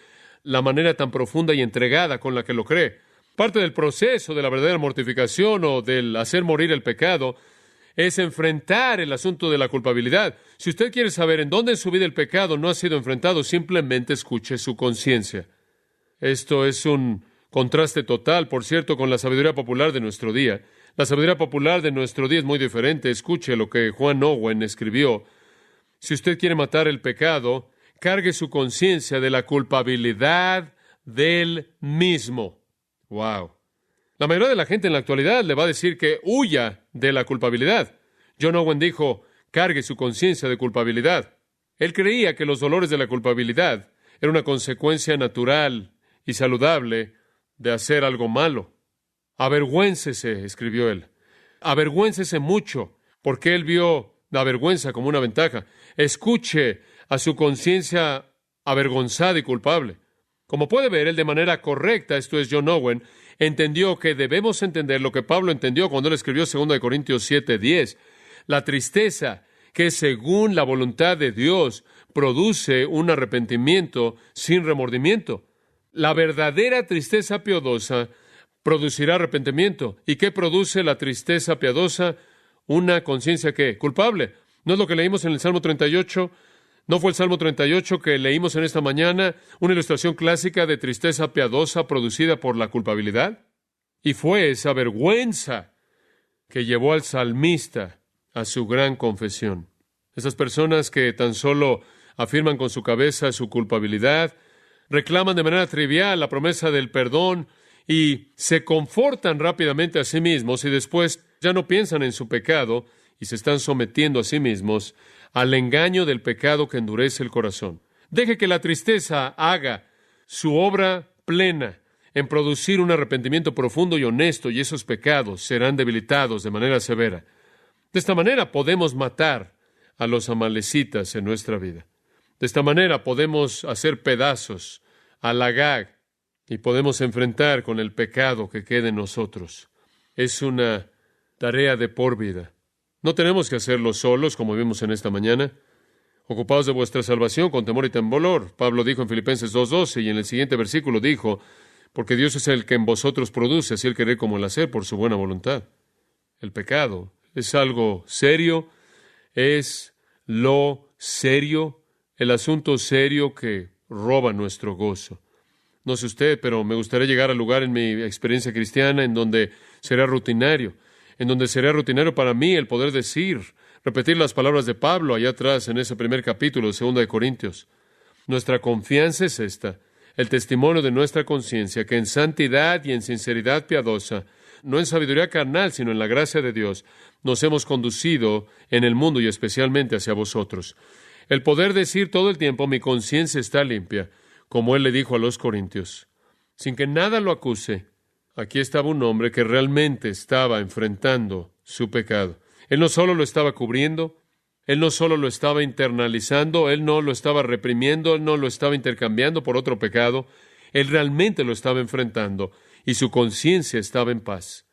la manera tan profunda y entregada con la que lo cree. Parte del proceso de la verdadera mortificación o del hacer morir el pecado es enfrentar el asunto de la culpabilidad. Si usted quiere saber en dónde en su vida el pecado no ha sido enfrentado, simplemente escuche su conciencia. Esto es un contraste total, por cierto, con la sabiduría popular de nuestro día. La sabiduría popular de nuestro día es muy diferente. Escuche lo que Juan Owen escribió. Si usted quiere matar el pecado, cargue su conciencia de la culpabilidad del mismo. ¡Wow! La mayoría de la gente en la actualidad le va a decir que huya de la culpabilidad. John Owen dijo, cargue su conciencia de culpabilidad. Él creía que los dolores de la culpabilidad eran una consecuencia natural y saludable de hacer algo malo. Avergüéncese, escribió él. Avergüéncese mucho, porque él vio la vergüenza como una ventaja. Escuche a su conciencia avergonzada y culpable. Como puede ver, él de manera correcta, esto es John Owen, entendió que debemos entender lo que Pablo entendió cuando él escribió 2 Corintios 7:10. La tristeza que según la voluntad de Dios produce un arrepentimiento sin remordimiento. La verdadera tristeza piadosa producirá arrepentimiento. ¿Y qué produce la tristeza piadosa? Una conciencia ¿qué? Culpable. ¿No es lo que leímos en el Salmo 38? ¿No fue el Salmo 38 que leímos en esta mañana una ilustración clásica de tristeza piadosa producida por la culpabilidad? Y fue esa vergüenza que llevó al salmista a su gran confesión. Esas personas que tan solo afirman con su cabeza su culpabilidad, reclaman de manera trivial la promesa del perdón y se confortan rápidamente a sí mismos y después ya no piensan en su pecado y se están sometiendo a sí mismos al engaño del pecado que endurece el corazón. Deje que la tristeza haga su obra plena en producir un arrepentimiento profundo y honesto, y esos pecados serán debilitados de manera severa. De esta manera podemos matar a los amalecitas en nuestra vida. De esta manera podemos hacer pedazos al Agag y podemos enfrentar con el pecado que quede en nosotros. Es una tarea de por vida. No tenemos que hacerlo solos, como vimos en esta mañana. Ocupados de vuestra salvación con temor y temblor. Pablo dijo en Filipenses 2:12 y en el siguiente versículo dijo, porque Dios es el que en vosotros produce, así el querer como el hacer, por su buena voluntad. El pecado es algo serio, es lo serio, el asunto serio que roba nuestro gozo. No sé usted, pero me gustaría llegar al lugar en mi experiencia cristiana en donde será rutinario, para mí el poder repetir las palabras de Pablo allá atrás en ese primer capítulo de 2 Corintios. Nuestra confianza es esta, el testimonio de nuestra conciencia, que en santidad y en sinceridad piadosa, no en sabiduría carnal, sino en la gracia de Dios, nos hemos conducido en el mundo y especialmente hacia vosotros. El poder decir todo el tiempo, mi conciencia está limpia, como él le dijo a los corintios, sin que nada lo acuse. Aquí estaba un hombre que realmente estaba enfrentando su pecado. Él no solo lo estaba cubriendo, él no solo lo estaba internalizando, él no lo estaba reprimiendo, él no lo estaba intercambiando por otro pecado, él realmente lo estaba enfrentando y su conciencia estaba en paz.